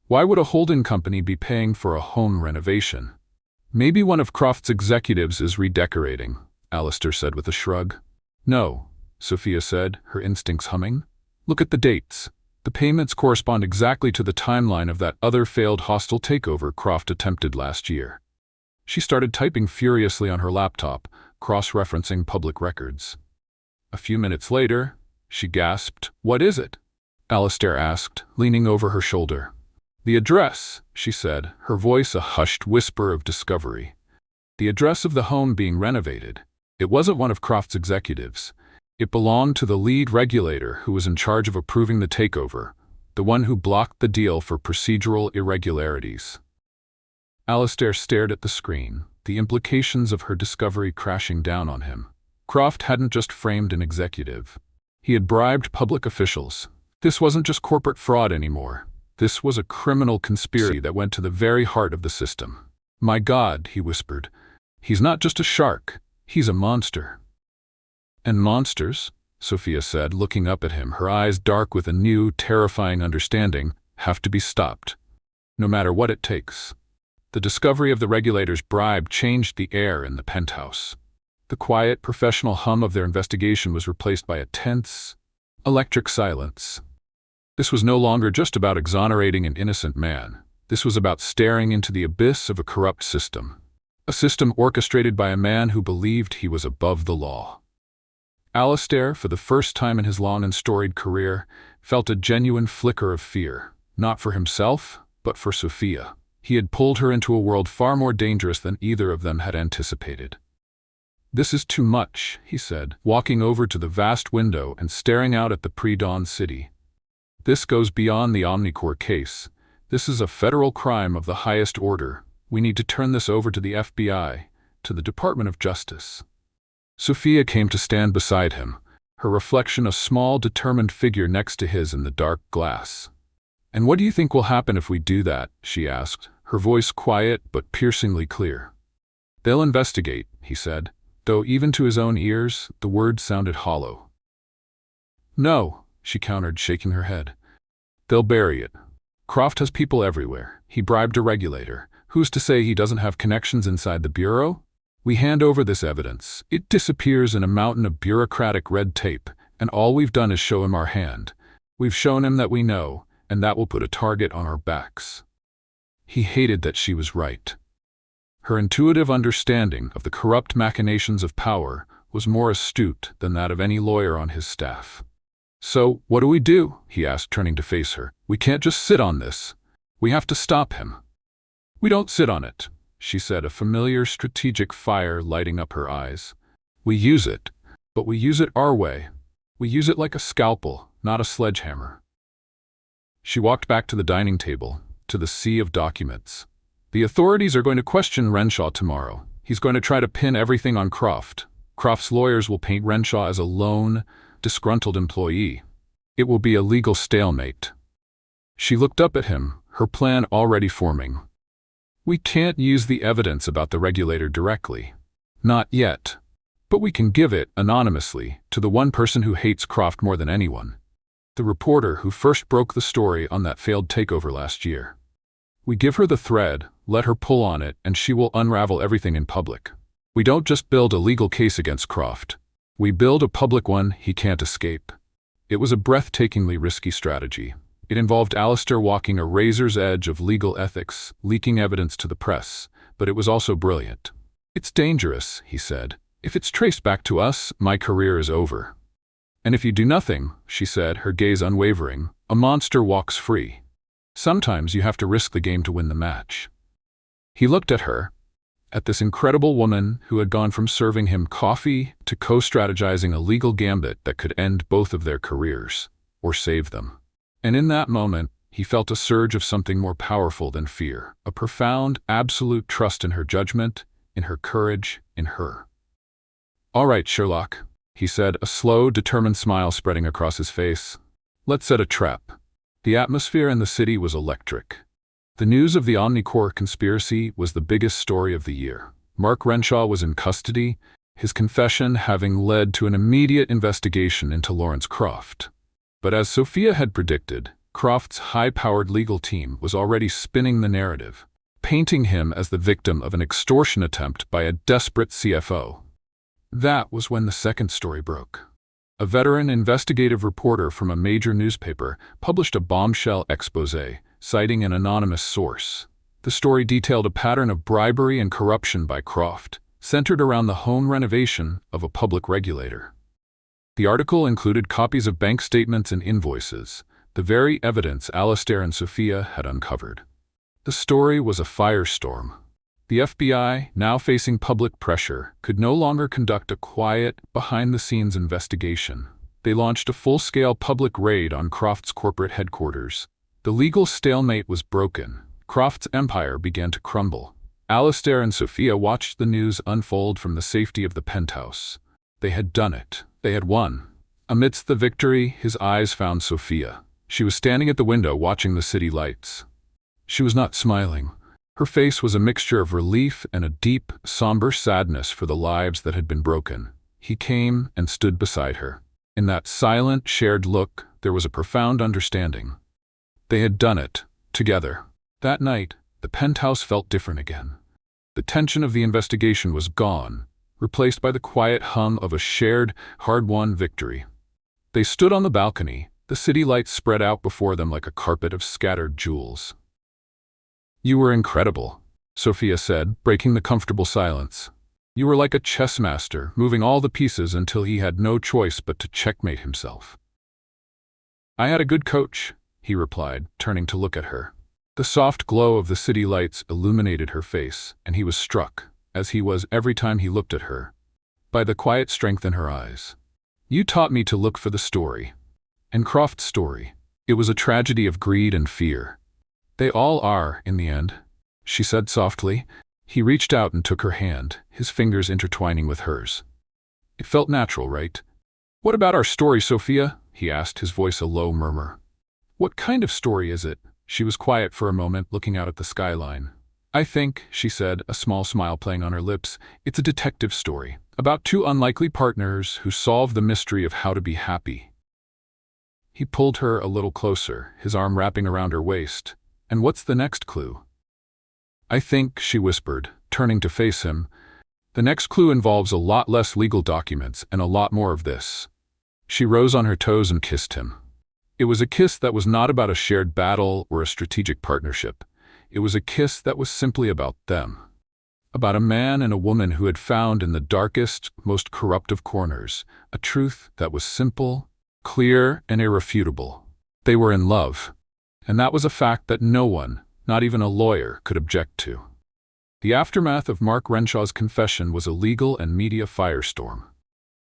Why would a holding company be paying for a home renovation? Maybe one of Croft's executives is redecorating, Alistair said with a shrug. No, Sophia said, her instincts humming. Look at the dates. The payments correspond exactly to the timeline of that other failed hostile takeover Croft attempted last year. She started typing furiously on her laptop, cross-referencing public records. A few minutes later, she gasped. What is it? Alistair asked, leaning over her shoulder. The address, she said, her voice a hushed whisper of discovery. The address of the home being renovated. It wasn't one of Croft's executives. It belonged to the lead regulator who was in charge of approving the takeover, the one who blocked the deal for procedural irregularities. Alistair stared at the screen, the implications of her discovery crashing down on him. Croft hadn't just framed an executive. He had bribed public officials. This wasn't just corporate fraud anymore. This was a criminal conspiracy that went to the very heart of the system. My God, he whispered. He's not just a shark. He's a monster. And monsters, Sophia said, looking up at him, her eyes dark with a new, terrifying understanding, have to be stopped. No matter what it takes. The discovery of the regulator's bribe changed the air in the penthouse. The quiet, professional hum of their investigation was replaced by a tense, electric silence. This was no longer just about exonerating an innocent man. This was about staring into the abyss of a corrupt system. A system orchestrated by a man who believed he was above the law. Alistair, for the first time in his long and storied career, felt a genuine flicker of fear, not for himself, but for Sophia. He had pulled her into a world far more dangerous than either of them had anticipated. This is too much, he said, walking over to the vast window and staring out at the pre-dawn city. This goes beyond the Omnicorp case. This is a federal crime of the highest order. We need to turn this over to the FBI, to the Department of Justice. Sophia came to stand beside him, her reflection a small, determined figure next to his in the dark glass. And what do you think will happen if we do that? She asked, her voice quiet but piercingly clear. They'll investigate, he said, though even to his own ears, the words sounded hollow. No, she countered, shaking her head. They'll bury it. Croft has people everywhere. He bribed a regulator. Who's to say he doesn't have connections inside the bureau? We hand over this evidence. It disappears in a mountain of bureaucratic red tape, and all we've done is show him our hand. We've shown him that we know, and that will put a target on our backs. He hated that she was right. Her intuitive understanding of the corrupt machinations of power was more astute than that of any lawyer on his staff. "So, what do we do?" he asked, turning to face her. "We can't just sit on this. We have to stop him." "We don't sit on it," she said, a familiar strategic fire lighting up her eyes. "We use it, but we use it our way. We use it like a scalpel, not a sledgehammer." She walked back to the dining table, to the sea of documents. "The authorities are going to question Renshaw tomorrow. He's going to try to pin everything on Croft. Croft's lawyers will paint Renshaw as a lone, disgruntled employee. It will be a legal stalemate." She looked up at him, her plan already forming. "We can't use the evidence about the regulator directly. Not yet. But we can give it, anonymously, to the one person who hates Croft more than anyone. The reporter who first broke the story on that failed takeover last year. We give her the thread, let her pull on it, and she will unravel everything in public. We don't just build a legal case against Croft. We build a public one he can't escape." It was a breathtakingly risky strategy. It involved Alistair walking a razor's edge of legal ethics, leaking evidence to the press, but it was also brilliant. "It's dangerous," he said. "If it's traced back to us, my career is over. And if you do nothing," she said, her gaze unwavering, "a monster walks free. Sometimes you have to risk the game to win the match." He looked at her, at this incredible woman who had gone from serving him coffee to co-strategizing a legal gambit that could end both of their careers, or save them. And in that moment, he felt a surge of something more powerful than fear, a profound, absolute trust in her judgment, in her courage, in her. "All right, Sherlock," he said, a slow, determined smile spreading across his face. "Let's set a trap." The atmosphere in the city was electric. The news of the Omnicorp conspiracy was the biggest story of the year. Mark Renshaw was in custody, his confession having led to an immediate investigation into Lawrence Croft. But as Sophia had predicted, Croft's high-powered legal team was already spinning the narrative, painting him as the victim of an extortion attempt by a desperate CFO. That was when the second story broke. A veteran investigative reporter from a major newspaper published a bombshell exposé, citing an anonymous source. The story detailed a pattern of bribery and corruption by Croft, centered around the home renovation of a public regulator. The article included copies of bank statements and invoices, the very evidence Alistair and Sophia had uncovered. The story was a firestorm. The FBI, now facing public pressure, could no longer conduct a quiet, behind-the-scenes investigation. They launched a full-scale public raid on Croft's corporate headquarters. The legal stalemate was broken. Croft's empire began to crumble. Alistair and Sophia watched the news unfold from the safety of the penthouse. They had done it. They had won. Amidst the victory, his eyes found Sophia. She was standing at the window watching the city lights. She was not smiling. Her face was a mixture of relief and a deep, somber sadness for the lives that had been broken. He came and stood beside her. In that silent, shared look, there was a profound understanding. They had done it, together. That night, the penthouse felt different again. The tension of the investigation was gone, replaced by the quiet hum of a shared, hard-won victory. They stood on the balcony, the city lights spread out before them like a carpet of scattered jewels. "You were incredible," Sophia said, breaking the comfortable silence. "You were like a chess master, moving all the pieces until he had no choice but to checkmate himself." "I had a good coach," he replied, turning to look at her. The soft glow of the city lights illuminated her face, and he was struck, as he was every time he looked at her, by the quiet strength in her eyes. "You taught me to look for the story." And Croft's story. It was a tragedy of greed and fear. "They all are, in the end," she said softly. He reached out and took her hand, his fingers intertwining with hers. "It felt natural, right?" "What about our story, Sophia?" he asked, his voice a low murmur. "What kind of story is it?" She was quiet for a moment, looking out at the skyline. "I think," she said, a small smile playing on her lips, "it's a detective story, about two unlikely partners who solve the mystery of how to be happy." He pulled her a little closer, his arm wrapping around her waist. "And what's the next clue?" "I think," she whispered, turning to face him, "the next clue involves a lot less legal documents and a lot more of this." She rose on her toes and kissed him. It was a kiss that was not about a shared battle or a strategic partnership. It was a kiss that was simply about them. about a man and a woman who had found in the darkest, most corrupt of corners a truth that was simple, clear, and irrefutable. They were in love, and that was a fact that no one, not even a lawyer, could object to. The aftermath of Mark Renshaw's confession was a legal and media firestorm.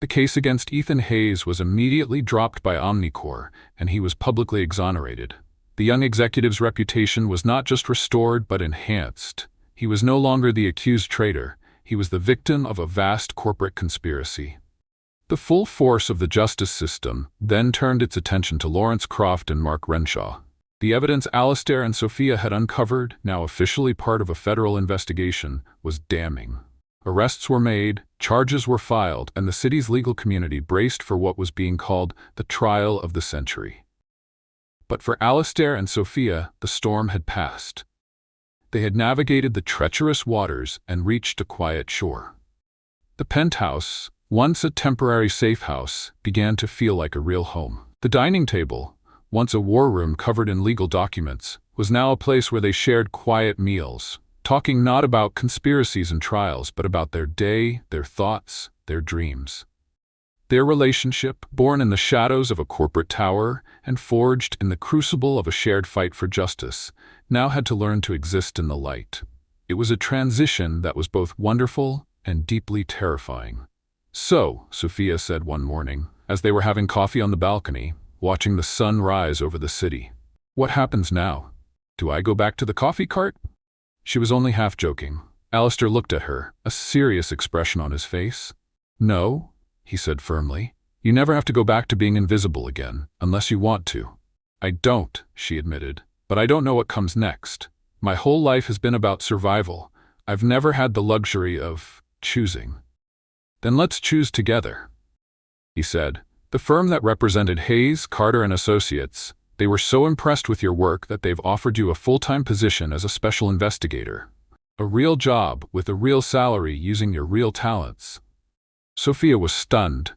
The case against Ethan Hayes was immediately dropped by Omnicorp, and he was publicly exonerated. The young executive's reputation was not just restored but enhanced. He was no longer the accused traitor, he was the victim of a vast corporate conspiracy. The full force of the justice system then turned its attention to Lawrence Croft and Mark Renshaw. The evidence Alastair and Sophia had uncovered, now officially part of a federal investigation, was damning. Arrests were made, charges were filed, and the city's legal community braced for what was being called the trial of the century. But for Alastair and Sophia, the storm had passed. They had navigated the treacherous waters and reached a quiet shore. The penthouse, once a temporary safe house, began to feel like a real home. The dining table, once a war room covered in legal documents, was now a place where they shared quiet meals, talking not about conspiracies and trials, but about their day, their thoughts, their dreams. Their relationship, born in the shadows of a corporate tower and forged in the crucible of a shared fight for justice, now had to learn to exist in the light. It was a transition that was both wonderful and deeply terrifying. "So," Sophia said one morning, as they were having coffee on the balcony, watching the sun rise over the city, "what happens now? Do I go back to the coffee cart?" She was only half joking. Alastair looked at her, a serious expression on his face. "No," he said firmly. "You never have to go back to being invisible again, unless you want to." "I don't," she admitted, "but I don't know what comes next. My whole life has been about survival. I've never had the luxury of choosing." "Then let's choose together," he said. "The firm that represented Hayes, Carter & Associates, they were so impressed with your work that they've offered you a full-time position as a special investigator. A real job with a real salary using your real talents." Sophia was stunned.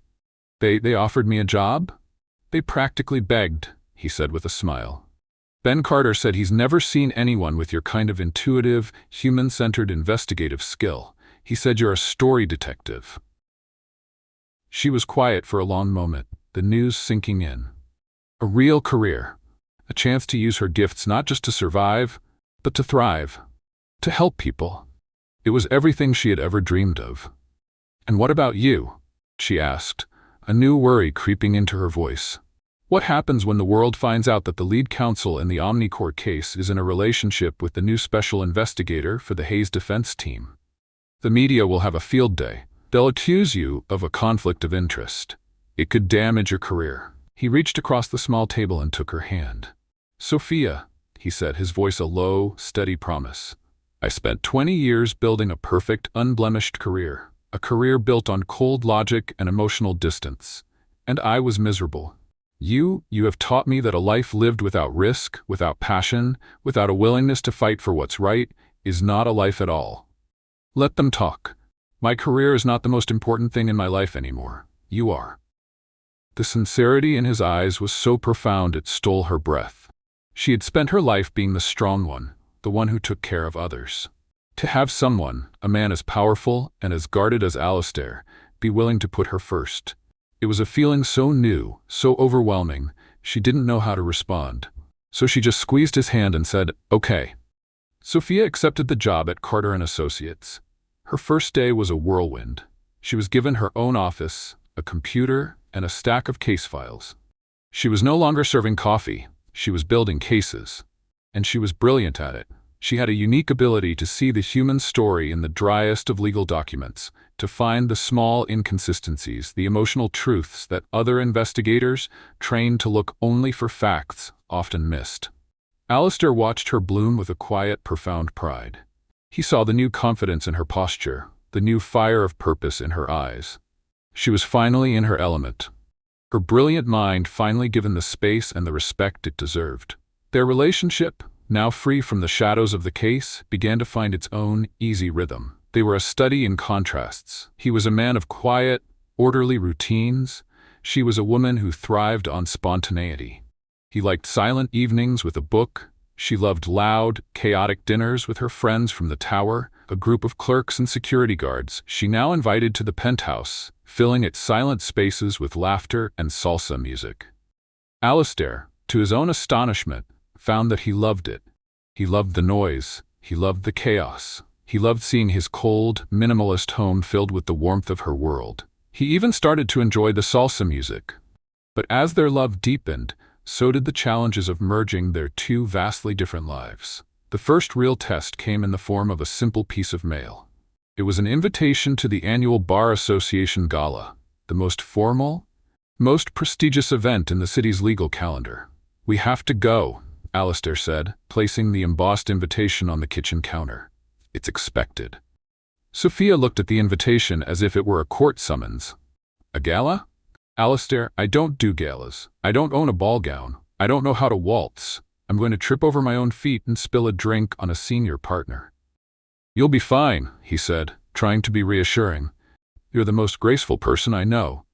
They offered me a job? "They practically begged," he said with a smile. "Ben Carter said he's never seen anyone with your kind of intuitive, human-centered investigative skill. He said you're a story detective." She was quiet for a long moment, the news sinking in. A real career. A chance to use her gifts not just to survive, but to thrive. To help people. It was everything she had ever dreamed of. "And what about you?" she asked, a new worry creeping into her voice. "What happens when the world finds out that the lead counsel in the Omnicorp case is in a relationship with the new special investigator for the Hayes defense team? The media will have a field day. They'll accuse you of a conflict of interest. It could damage your career." He reached across the small table and took her hand. "Sophia," he said, his voice a low, steady promise. "I spent 20 years building a perfect, unblemished career. A career built on cold logic and emotional distance. And I was miserable. You have taught me that a life lived without risk, without passion, without a willingness to fight for what's right, is not a life at all. Let them talk. My career is not the most important thing in my life anymore. You are." The sincerity in his eyes was so profound it stole her breath. She had spent her life being the strong one, the one who took care of others. To have someone, a man as powerful and as guarded as Alastair, be willing to put her first. It was a feeling so new, so overwhelming, she didn't know how to respond. So she just squeezed his hand and said, "Okay." Sophia accepted the job at Carter & Associates. Her first day was a whirlwind. She was given her own office, a computer, and a stack of case files. She was no longer serving coffee, she was building cases. And she was brilliant at it. She had a unique ability to see the human story in the driest of legal documents, to find the small inconsistencies, the emotional truths that other investigators, trained to look only for facts, often missed. Alastair watched her bloom with a quiet, profound pride. He saw the new confidence in her posture, the new fire of purpose in her eyes. She was finally in her element. Her brilliant mind finally given the space and the respect it deserved. Their relationship, now free from the shadows of the case, began to find its own easy rhythm. They were a study in contrasts. He was a man of quiet, orderly routines. She was a woman who thrived on spontaneity. He liked silent evenings with a book, She loved loud, chaotic dinners with her friends from the tower, a group of clerks and security guards she now invited to the penthouse, filling its silent spaces with laughter and salsa music. Alistair, to his own astonishment, found that he loved it. He loved the noise, he loved the chaos, he loved seeing his cold, minimalist home filled with the warmth of her world. He even started to enjoy the salsa music. But as their love deepened, so did the challenges of merging their two vastly different lives. The first real test came in the form of a simple piece of mail. It was an invitation to the annual Bar Association Gala, the most formal, most prestigious event in the city's legal calendar. "We have to go," Alistair said, placing the embossed invitation on the kitchen counter. "It's expected." Sophia looked at the invitation as if it were a court summons. "A gala? Alistair, I don't do galas. I don't own a ball gown. I don't know how to waltz. I'm going to trip over my own feet and spill a drink on a senior partner." "You'll be fine," he said, trying to be reassuring. "You're the most graceful person I know."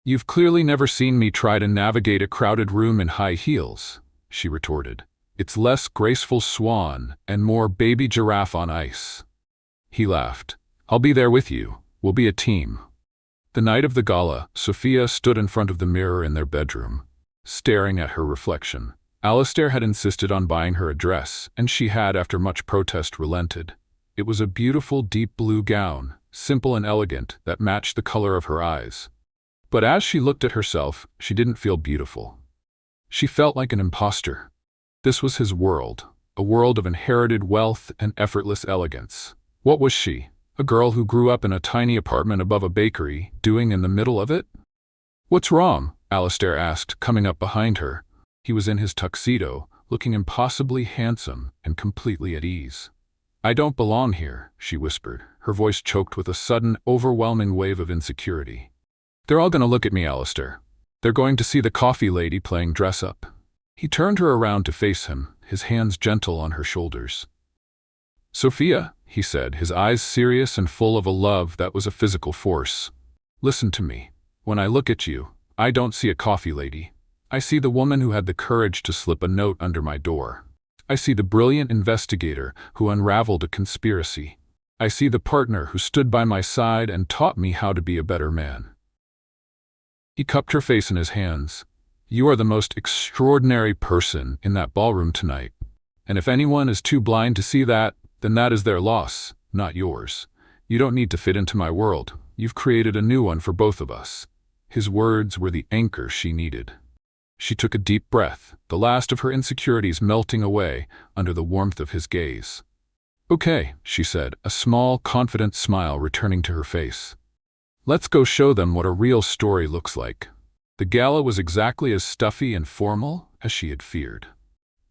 "You've clearly never seen me try to navigate a crowded room in high heels," she retorted. "It's less graceful swan and more baby giraffe on ice." He laughed. "I'll be there with you. We'll be a team." The night of the gala, Sophia stood in front of the mirror in their bedroom, staring at her reflection. Alistair had insisted on buying her a dress, and she had, after much protest, relented. It was a beautiful deep blue gown, simple and elegant, that matched the color of her eyes. But as she looked at herself, she didn't feel beautiful. She felt like an imposter. This was his world, a world of inherited wealth and effortless elegance. What was she? A girl who grew up in a tiny apartment above a bakery, doing in the middle of it? "What's wrong?" Alistair asked, coming up behind her. He was in his tuxedo, looking impossibly handsome and completely at ease. "I don't belong here," she whispered, her voice choked with a sudden, overwhelming wave of insecurity. "They're all going to look at me, Alistair. They're going to see the coffee lady playing dress-up." He turned her around to face him, his hands gentle on her shoulders. "Sophia," he said, his eyes serious and full of a love that was a physical force. "Listen to me. When I look at you, I don't see a coffee lady. I see the woman who had the courage to slip a note under my door. I see the brilliant investigator who unraveled a conspiracy. I see the partner who stood by my side and taught me how to be a better man." He cupped her face in his hands. "You are the most extraordinary person in that ballroom tonight. And if anyone is too blind to see that, then that is their loss, not yours. You don't need to fit into my world. You've created a new one for both of us." His words were the anchor she needed. She took a deep breath, the last of her insecurities melting away under the warmth of his gaze. "Okay," she said, a small, confident smile returning to her face. "Let's go show them what a real story looks like." The gala was exactly as stuffy and formal as she had feared.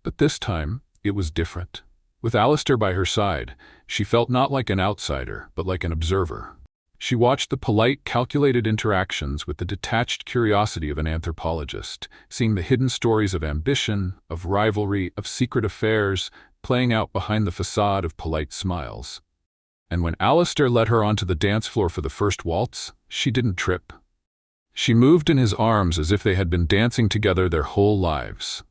But this time, it was different. With Alistair by her side, she felt not like an outsider, but like an observer. She watched the polite, calculated interactions with the detached curiosity of an anthropologist, seeing the hidden stories of ambition, of rivalry, of secret affairs, playing out behind the facade of polite smiles. And when Alistair led her onto the dance floor for the first waltz, she didn't trip. She moved in his arms as if they had been dancing together their whole lives.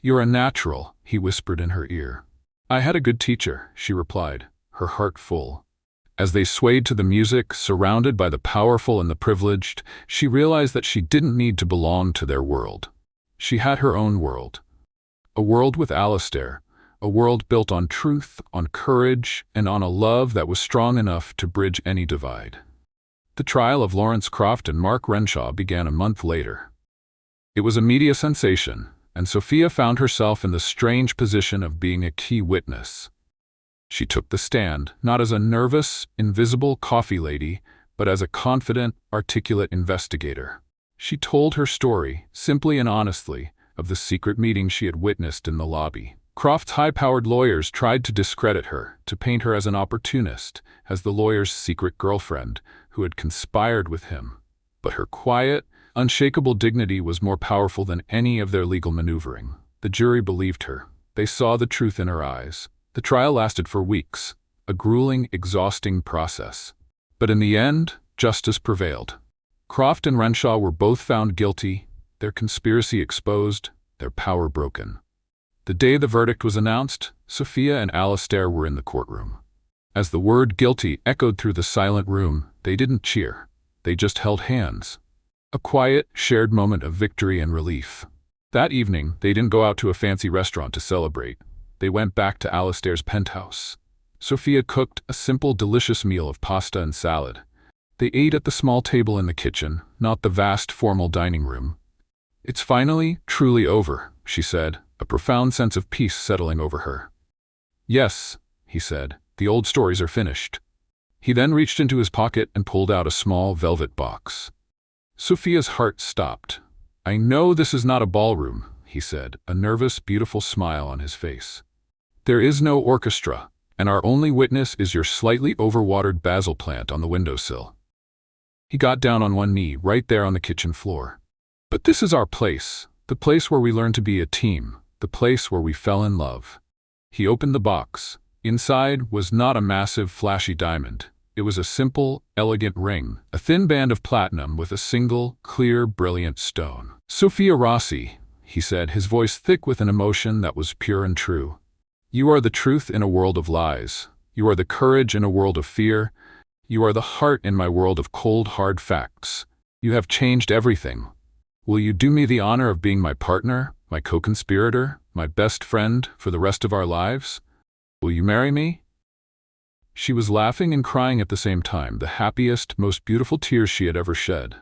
"You're a natural," he whispered in her ear. "I had a good teacher," she replied, her heart full. As they swayed to the music, surrounded by the powerful and the privileged, she realized that she didn't need to belong to their world. She had her own world. A world with Alistair, a world built on truth, on courage, and on a love that was strong enough to bridge any divide. The trial of Lawrence Croft and Mark Renshaw began a month later. It was a media sensation, and Sophia found herself in the strange position of being a key witness. She took the stand, not as a nervous, invisible coffee lady, but as a confident, articulate investigator. She told her story, simply and honestly, of the secret meeting she had witnessed in the lobby. Croft's high-powered lawyers tried to discredit her, to paint her as an opportunist, as the lawyer's secret girlfriend, who had conspired with him. But her quiet, unshakable dignity was more powerful than any of their legal maneuvering. The jury believed her. They saw the truth in her eyes. The trial lasted for weeks, a grueling, exhausting process. But in the end, justice prevailed. Croft and Renshaw were both found guilty, their conspiracy exposed, their power broken. The day the verdict was announced, Sophia and Alastair were in the courtroom. As the word guilty echoed through the silent room, they didn't cheer. They just held hands. A quiet, shared moment of victory and relief. That evening, they didn't go out to a fancy restaurant to celebrate. They went back to Alastair's penthouse. Sophia cooked a simple, delicious meal of pasta and salad. They ate at the small table in the kitchen, not the vast, formal dining room. "It's finally, truly over," she said, a profound sense of peace settling over her. "Yes," he said, "the old stories are finished." He then reached into his pocket and pulled out a small velvet box. Sophia's heart stopped. "I know this is not a ballroom," he said, a nervous, beautiful smile on his face. "There is no orchestra, and our only witness is your slightly overwatered basil plant on the windowsill." He got down on one knee right there on the kitchen floor. "But this is our place, the place where we learn to be a team, the place where we fell in love." He opened the box. Inside was not a massive, flashy diamond. It was a simple, elegant ring, a thin band of platinum with a single, clear, brilliant stone. "Sophia Rossi," he said, his voice thick with an emotion that was pure and true. "You are the truth in a world of lies. You are the courage in a world of fear. You are the heart in my world of cold, hard facts. You have changed everything. Will you do me the honor of being my partner, my co-conspirator, my best friend for the rest of our lives? Will you marry me?" She was laughing and crying at the same time, the happiest, most beautiful tears she had ever shed.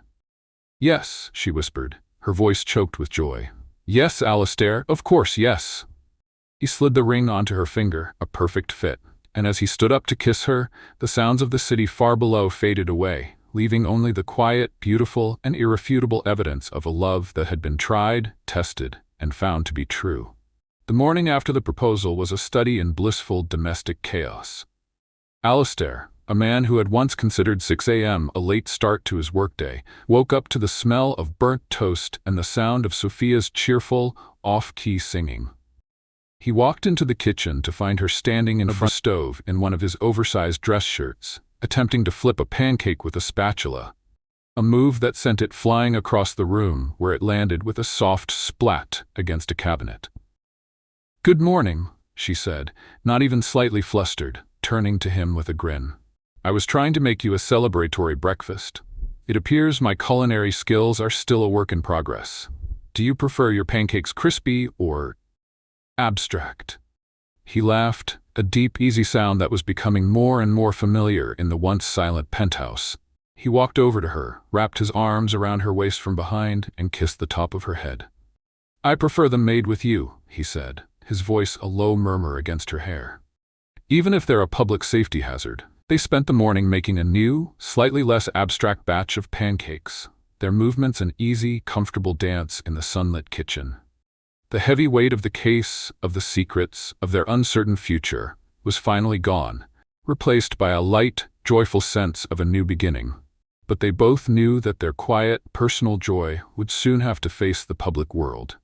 "Yes," she whispered, her voice choked with joy. "Yes, Alastair, of course, yes." He slid the ring onto her finger, a perfect fit, and as he stood up to kiss her, the sounds of the city far below faded away, leaving only the quiet, beautiful, and irrefutable evidence of a love that had been tried, tested, and found to be true. The morning after the proposal was a study in blissful domestic chaos. Alastair, a man who had once considered 6 a.m. a late start to his workday, woke up to the smell of burnt toast and the sound of Sophia's cheerful, off-key singing. He walked into the kitchen to find her standing in front of the stove in one of his oversized dress shirts, attempting to flip a pancake with a spatula, a move that sent it flying across the room where it landed with a soft splat against a cabinet. "Good morning," she said, not even slightly flustered, turning to him with a grin. "I was trying to make you a celebratory breakfast. It appears my culinary skills are still a work in progress. Do you prefer your pancakes crispy or abstract?" He laughed, a deep, easy sound that was becoming more and more familiar in the once silent penthouse. He walked over to her, wrapped his arms around her waist from behind, and kissed the top of her head. "I prefer them made with you," he said, his voice a low murmur against her hair. Even if they're a public safety hazard, they spent the morning making a new, slightly less abstract batch of pancakes, their movements an easy, comfortable dance in the sunlit kitchen. The heavy weight of the case, of the secrets, of their uncertain future, was finally gone, replaced by a light, joyful sense of a new beginning. But they both knew that their quiet, personal joy would soon have to face the public world.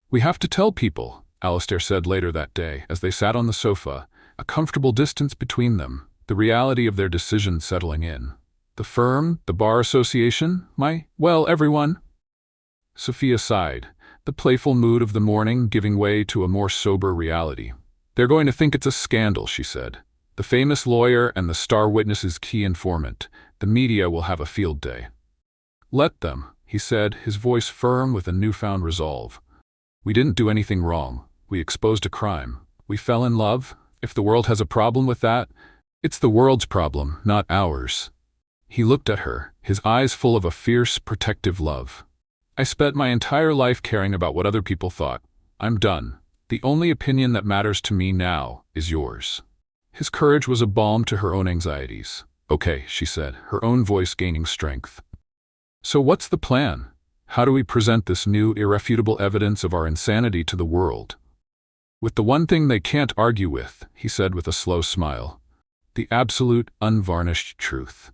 "We have to tell people," Alastair said later that day as they sat on the sofa, a comfortable distance between them, the reality of their decision settling in. "The firm, the bar association, everyone." Sophia sighed, the playful mood of the morning giving way to a more sober reality. "They're going to think it's a scandal," she said. "The famous lawyer and the star witness's key informant. The media will have a field day." "Let them," he said, his voice firm with a newfound resolve. "We didn't do anything wrong. We exposed a crime. We fell in love. If the world has a problem with that, it's the world's problem, not ours." He looked at her, his eyes full of a fierce, protective love. "I spent my entire life caring about what other people thought. I'm done. The only opinion that matters to me now is yours." His courage was a balm to her own anxieties. "Okay," she said, her own voice gaining strength. "So what's the plan? How do we present this new, irrefutable evidence of our insanity to the world?" "With the one thing they can't argue with," he said with a slow smile. "The absolute, unvarnished truth."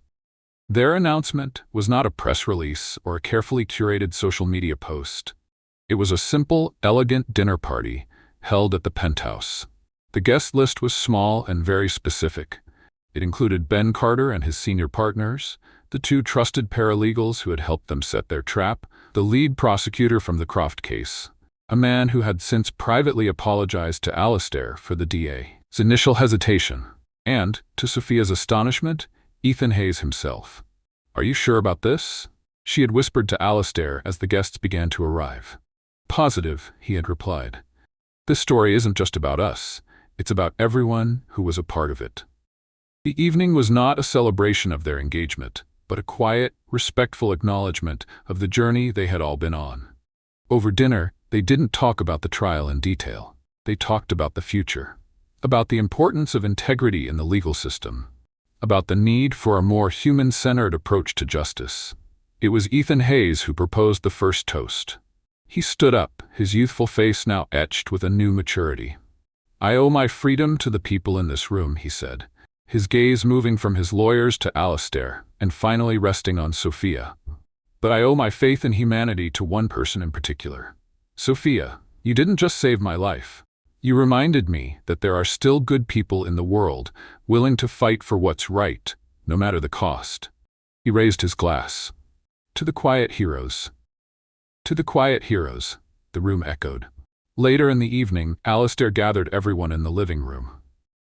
Their announcement was not a press release or a carefully curated social media post. It was a simple, elegant dinner party held at the penthouse. The guest list was small and very specific. It included Ben Carter and his senior partners, the two trusted paralegals who had helped them set their trap, the lead prosecutor from the Croft case, a man who had since privately apologized to Alistair for the DA's initial hesitation, and, to Sophia's astonishment, Ethan Hayes himself. "Are you sure about this?" she had whispered to Alistair as the guests began to arrive. "Positive," he had replied. "This story isn't just about us, it's about everyone who was a part of it." The evening was not a celebration of their engagement, but a quiet, respectful acknowledgement of the journey they had all been on. Over dinner, they didn't talk about the trial in detail. They talked about the future, about the importance of integrity in the legal system, about the need for a more human-centered approach to justice. It was Ethan Hayes who proposed the first toast. He stood up, his youthful face now etched with a new maturity. "I owe my freedom to the people in this room," he said, his gaze moving from his lawyers to Alistair, and finally resting on Sophia. "But I owe my faith in humanity to one person in particular. Sophia, you didn't just save my life. You reminded me that there are still good people in the world, willing to fight for what's right, no matter the cost." He raised his glass. "To the quiet heroes." "To the quiet heroes," the room echoed. Later in the evening, Alistair gathered everyone in the living room.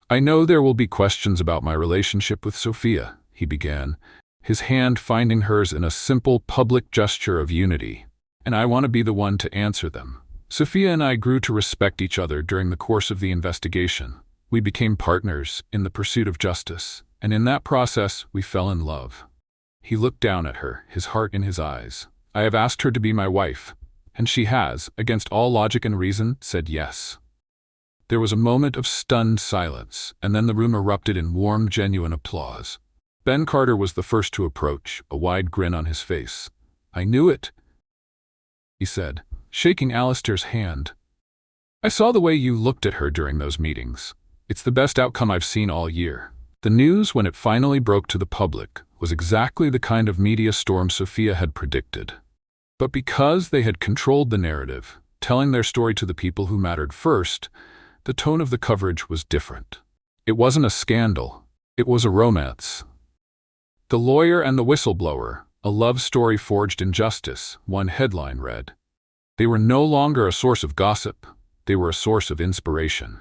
"I know there will be questions about my relationship with Sophia," he began, his hand finding hers in a simple public gesture of unity, "and I want to be the one to answer them. Sophia and I grew to respect each other during the course of the investigation. We became partners in the pursuit of justice, and in that process we fell in love." He looked down at her, his heart in his eyes. "I have asked her to be my wife, and she has, against all logic and reason, said yes." There was a moment of stunned silence, and then the room erupted in warm, genuine applause. Ben Carter was the first to approach, a wide grin on his face. "I knew it," he said, shaking Alistair's hand. "I saw the way you looked at her during those meetings. It's the best outcome I've seen all year." The news, when it finally broke to the public, was exactly the kind of media storm Sophia had predicted. But because they had controlled the narrative, telling their story to the people who mattered first, the tone of the coverage was different. It wasn't a scandal, it was a romance. "The Lawyer and the Whistleblower, a love story forged in justice," one headline read. They were no longer a source of gossip, they were a source of inspiration.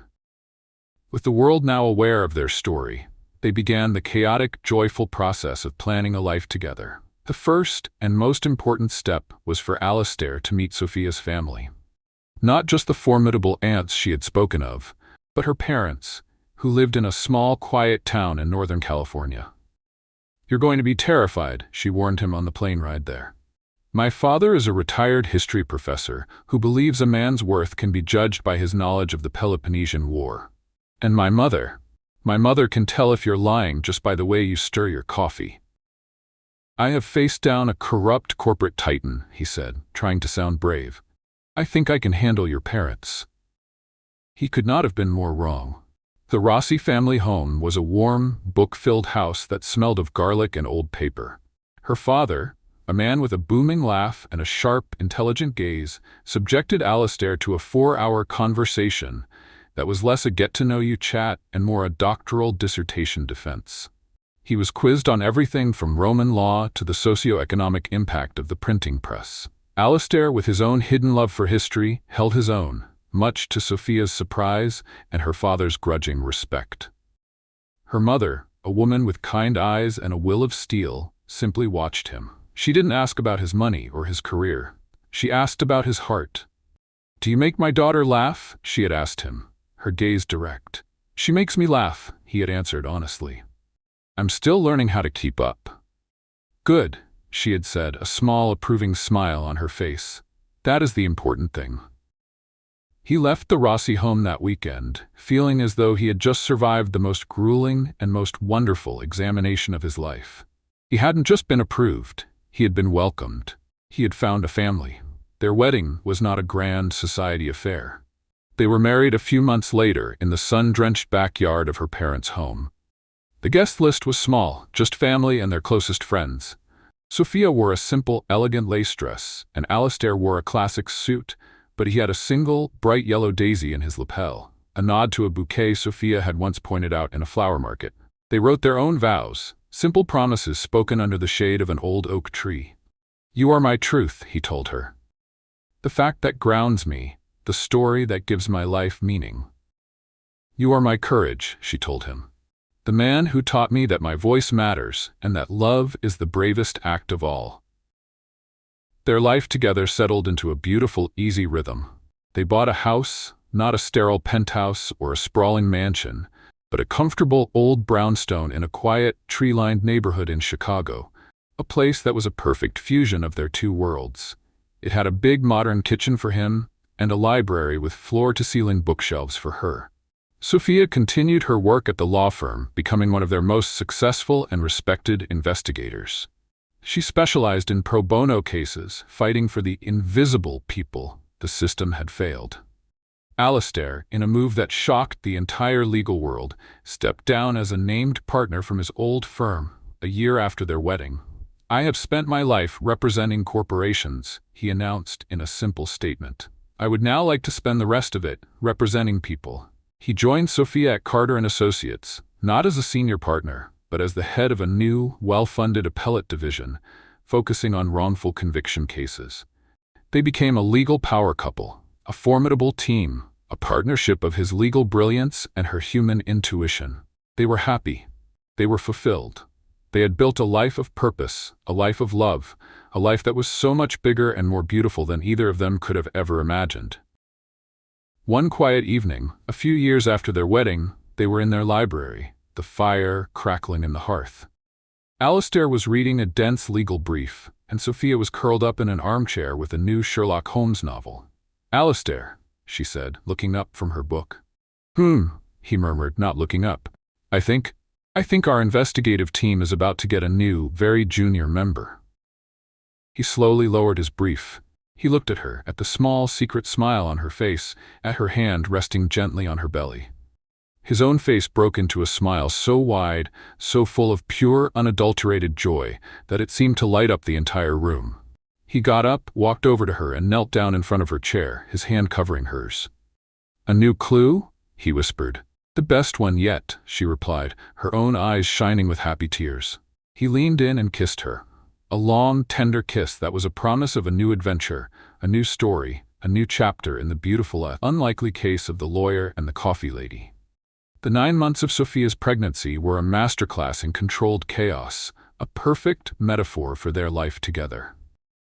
With the world now aware of their story, they began the chaotic, joyful process of planning a life together. The first and most important step was for Alistair to meet Sophia's family. Not just the formidable aunts she had spoken of, but her parents, who lived in a small, quiet town in Northern California. "You're going to be terrified," she warned him on the plane ride there. "My father is a retired history professor who believes a man's worth can be judged by his knowledge of the Peloponnesian War. And my mother can tell if you're lying just by the way you stir your coffee." "I have faced down a corrupt corporate titan," he said, trying to sound brave. "I think I can handle your parents." He could not have been more wrong. The Rossi family home was a warm, book-filled house that smelled of garlic and old paper. Her father, a man with a booming laugh and a sharp, intelligent gaze, subjected Alistair to a 4-hour conversation that was less a get-to-know-you chat and more a doctoral dissertation defense. He was quizzed on everything from Roman law to the socio-economic impact of the printing press. Alistair, with his own hidden love for history, held his own, much to Sophia's surprise and her father's grudging respect. Her mother, a woman with kind eyes and a will of steel, simply watched him. She didn't ask about his money or his career. She asked about his heart. "Do you make my daughter laugh?" she had asked him, her gaze direct. "She makes me laugh," he had answered honestly. "I'm still learning how to keep up." "Good," she had said, a small, approving smile on her face. "That is the important thing." He left the Rossi home that weekend, feeling as though he had just survived the most grueling and most wonderful examination of his life. He hadn't just been approved, he had been welcomed. He had found a family. Their wedding was not a grand society affair. They were married a few months later in the sun-drenched backyard of her parents' home. The guest list was small, just family and their closest friends. Sophia wore a simple, elegant lace dress, and Alistair wore a classic suit, but he had a single, bright yellow daisy in his lapel, a nod to a bouquet Sophia had once pointed out in a flower market. They wrote their own vows, simple promises spoken under the shade of an old oak tree. "You are my truth," he told her. "The fact that grounds me, the story that gives my life meaning. You are my courage, she told him. The man who taught me that my voice matters and that love is the bravest act of all. Their life together settled into a beautiful, easy rhythm. They bought a house, not a sterile penthouse or a sprawling mansion, but a comfortable old brownstone in a quiet, tree-lined neighborhood in Chicago, a place that was a perfect fusion of their two worlds. It had a big modern kitchen for him and a library with floor-to-ceiling bookshelves for her. Sophia continued her work at the law firm, becoming one of their most successful and respected investigators. She specialized in pro bono cases, fighting for the invisible people the system had failed. Alistair, in a move that shocked the entire legal world, stepped down as a named partner from his old firm a year after their wedding. I have spent my life representing corporations, he announced in a simple statement. I would now like to spend the rest of it representing people. He joined Sophia at Carter & Associates, not as a senior partner, but as the head of a new, well-funded appellate division, focusing on wrongful conviction cases. They became a legal power couple, a formidable team, a partnership of his legal brilliance and her human intuition. They were happy. They were fulfilled. They had built a life of purpose, a life of love, a life that was so much bigger and more beautiful than either of them could have ever imagined. One quiet evening, a few years after their wedding, they were in their library, the fire crackling in the hearth. Alistair was reading a dense legal brief, and Sophia was curled up in an armchair with a new Sherlock Holmes novel. Alistair, she said, looking up from her book. He murmured, not looking up. I think our investigative team is about to get a new, very junior member. He slowly lowered his brief. He looked at her, at the small, secret smile on her face, at her hand resting gently on her belly. His own face broke into a smile so wide, so full of pure, unadulterated joy, that it seemed to light up the entire room. He got up, walked over to her, and knelt down in front of her chair, his hand covering hers. A new clue? He whispered. The best one yet, she replied, her own eyes shining with happy tears. He leaned in and kissed her. A long, tender kiss that was a promise of a new adventure, a new story, a new chapter in the beautiful, unlikely case of the lawyer and the coffee lady. The 9 months of Sophia's pregnancy were a masterclass in controlled chaos, a perfect metaphor for their life together.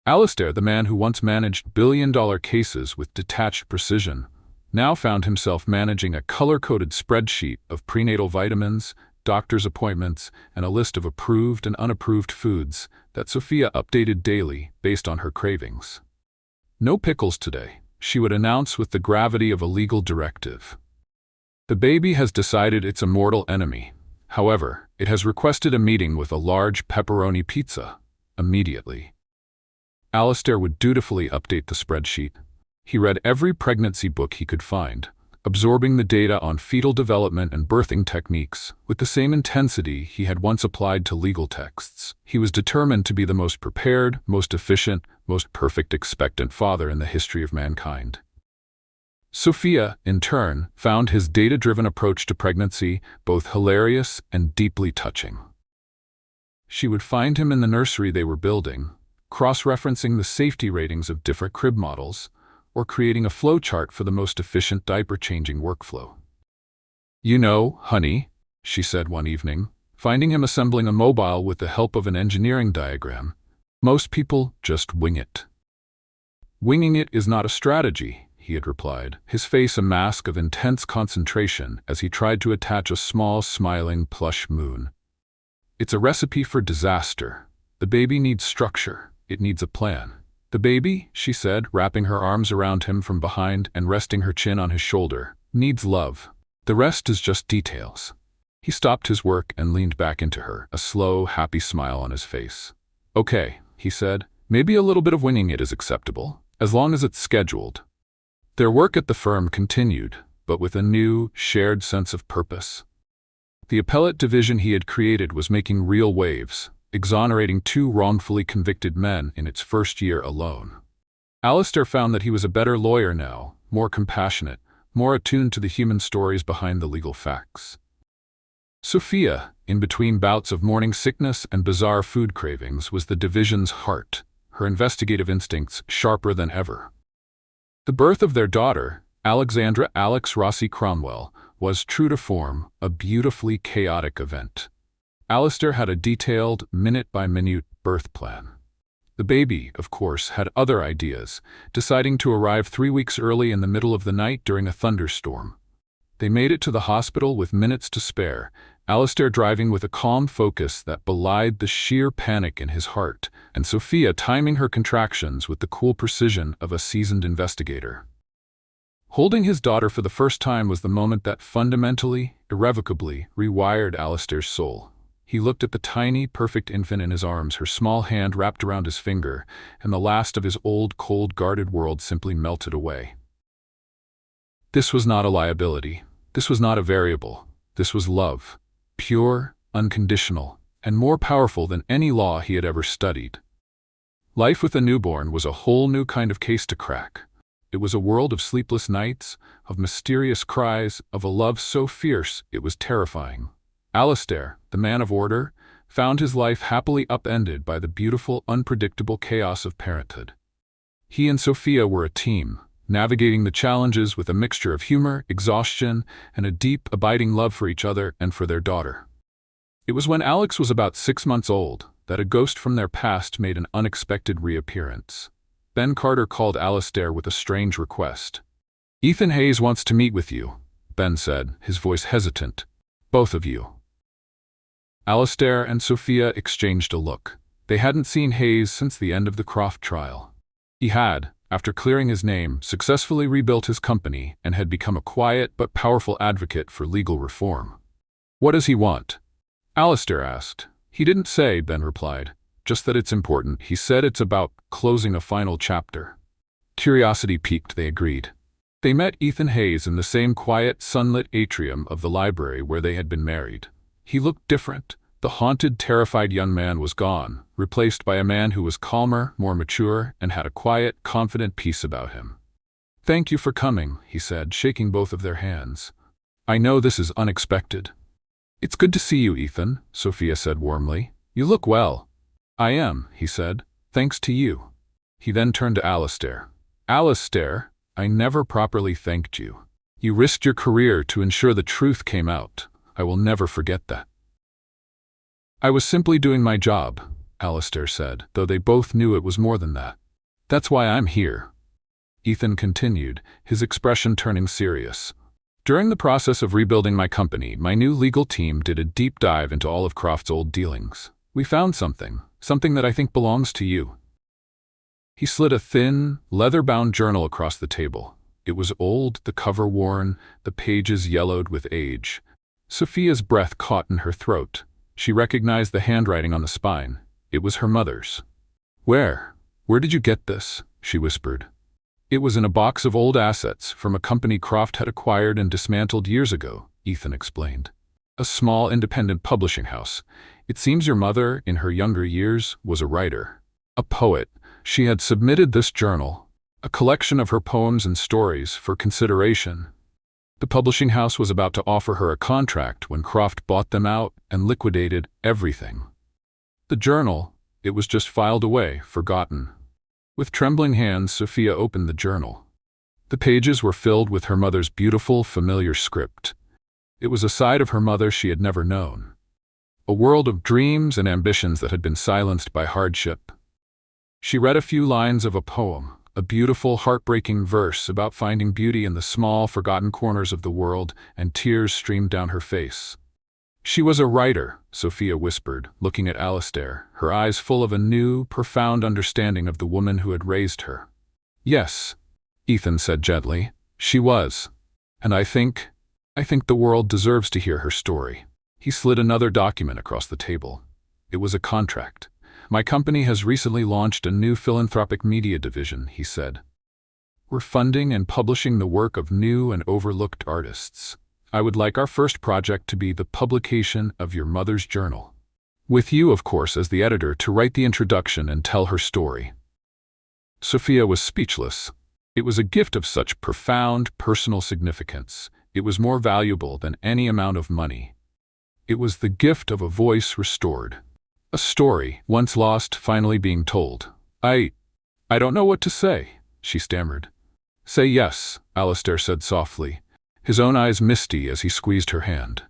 Alistair, the man who once managed billion-dollar cases with detached precision, now found himself managing a color-coded spreadsheet of prenatal vitamins, doctor's appointments, and a list of approved and unapproved foods that Sophia updated daily based on her cravings. No pickles today, she would announce with the gravity of a legal directive. The baby has decided it's a mortal enemy. However, it has requested a meeting with a large pepperoni pizza, immediately. Alistair would dutifully update the spreadsheet. He read every pregnancy book he could find, absorbing the data on fetal development and birthing techniques with the same intensity he had once applied to legal texts. He was determined to be the most prepared, most efficient, most perfect expectant father in the history of mankind. Sophia, in turn, found his data-driven approach to pregnancy both hilarious and deeply touching. She would find him in the nursery they were building, cross-referencing the safety ratings of different crib models, or creating a flowchart for the most efficient diaper-changing workflow. You know, honey, she said one evening, finding him assembling a mobile with the help of an engineering diagram, most people just wing it. Winging it is not a strategy, he had replied, his face a mask of intense concentration as he tried to attach a small, smiling, plush moon. It's a recipe for disaster. The baby needs structure. It needs a plan. The baby, she said, wrapping her arms around him from behind and resting her chin on his shoulder, needs love. The rest is just details. He stopped his work and leaned back into her, a slow, happy smile on his face. Okay, he said, maybe a little bit of winging it is acceptable, as long as it's scheduled. Their work at the firm continued, but with a new, shared sense of purpose. The appellate division he had created was making real waves, exonerating 2 wrongfully convicted men in its first year alone. Alistair found that he was a better lawyer now, more compassionate, more attuned to the human stories behind the legal facts. Sophia, in between bouts of morning sickness and bizarre food cravings, was the division's heart, her investigative instincts sharper than ever. The birth of their daughter, Alexandra Alex Rossi Cromwell, was, true to form, a beautifully chaotic event. Alistair had a detailed, minute-by-minute birth plan. The baby, of course, had other ideas, deciding to arrive 3 weeks early in the middle of the night during a thunderstorm. They made it to the hospital with minutes to spare, Alistair driving with a calm focus that belied the sheer panic in his heart, and Sophia timing her contractions with the cool precision of a seasoned investigator. Holding his daughter for the first time was the moment that fundamentally, irrevocably, rewired Alistair's soul. He looked at the tiny, perfect infant in his arms, her small hand wrapped around his finger, and the last of his old, cold, guarded world simply melted away. This was not a liability. This was not a variable. This was love. Pure, unconditional, and more powerful than any law he had ever studied. Life with a newborn was a whole new kind of case to crack. It was a world of sleepless nights, of mysterious cries, of a love so fierce it was terrifying. Alistair, the man of order, found his life happily upended by the beautiful, unpredictable chaos of parenthood. He and Sophia were a team, navigating the challenges with a mixture of humor, exhaustion, and a deep, abiding love for each other and for their daughter. It was when Alex was about 6 months old that a ghost from their past made an unexpected reappearance. Ben Carter called Alistair with a strange request. "Ethan Hayes wants to meet with you," Ben said, his voice hesitant. "Both of you." Alistair and Sophia exchanged a look. They hadn't seen Hayes since the end of the Croft trial. He had, after clearing his name, successfully rebuilt his company and had become a quiet but powerful advocate for legal reform. "What does he want?" Alistair asked. "He didn't say," Ben replied. "Just that it's important. He said it's about closing a final chapter." Curiosity piqued, they agreed. They met Ethan Hayes in the same quiet, sunlit atrium of the library where they had been married. He looked different. The haunted, terrified young man was gone, replaced by a man who was calmer, more mature, and had a quiet, confident peace about him. "Thank you for coming," he said, shaking both of their hands. "I know this is unexpected." "It's good to see you, Ethan," Sophia said warmly. "You look well." "I am," he said, "thanks to you." He then turned to Alistair. "Alistair, I never properly thanked you. You risked your career to ensure the truth came out. I will never forget that." "I was simply doing my job," Alistair said, though they both knew it was more than that. "That's why I'm here." Ethan continued, his expression turning serious. "During the process of rebuilding my company, my new legal team did a deep dive into all of Croft's old dealings. We found something that I think belongs to you." He slid a thin, leather-bound journal across the table. It was old, the cover worn, the pages yellowed with age. Sophia's breath caught in her throat. She recognized the handwriting on the spine. It was her mother's. Where did you get this?" she whispered. "It was in a box of old assets from a company Croft had acquired and dismantled years ago," Ethan explained. "A small independent publishing house. It seems your mother, in her younger years, was a writer, a poet. She had submitted this journal, a collection of her poems and stories, for consideration. The publishing house was about to offer her a contract when Croft bought them out and liquidated everything. The journal, it was just filed away, forgotten." With trembling hands, Sophia opened the journal. The pages were filled with her mother's beautiful, familiar script. It was a side of her mother she had never known. A world of dreams and ambitions that had been silenced by hardship. She read a few lines of a poem, a beautiful, heartbreaking verse about finding beauty in the small, forgotten corners of the world, and tears streamed down her face. "She was a writer," Sophia whispered, looking at Alistair, her eyes full of a new, profound understanding of the woman who had raised her. "Yes," Ethan said gently, "she was. And I think the world deserves to hear her story." He slid another document across the table. It was a contract. "My company has recently launched a new philanthropic media division," he said. "We're funding and publishing the work of new and overlooked artists. I would like our first project to be the publication of your mother's journal. With you, of course, as the editor to write the introduction and tell her story." Sophia was speechless. It was a gift of such profound, personal significance. It was more valuable than any amount of money. It was the gift of a voice restored. A story, once lost, finally being told. I don't know what to say," she stammered. "Say yes," Alistair said softly, his own eyes misty as he squeezed her hand.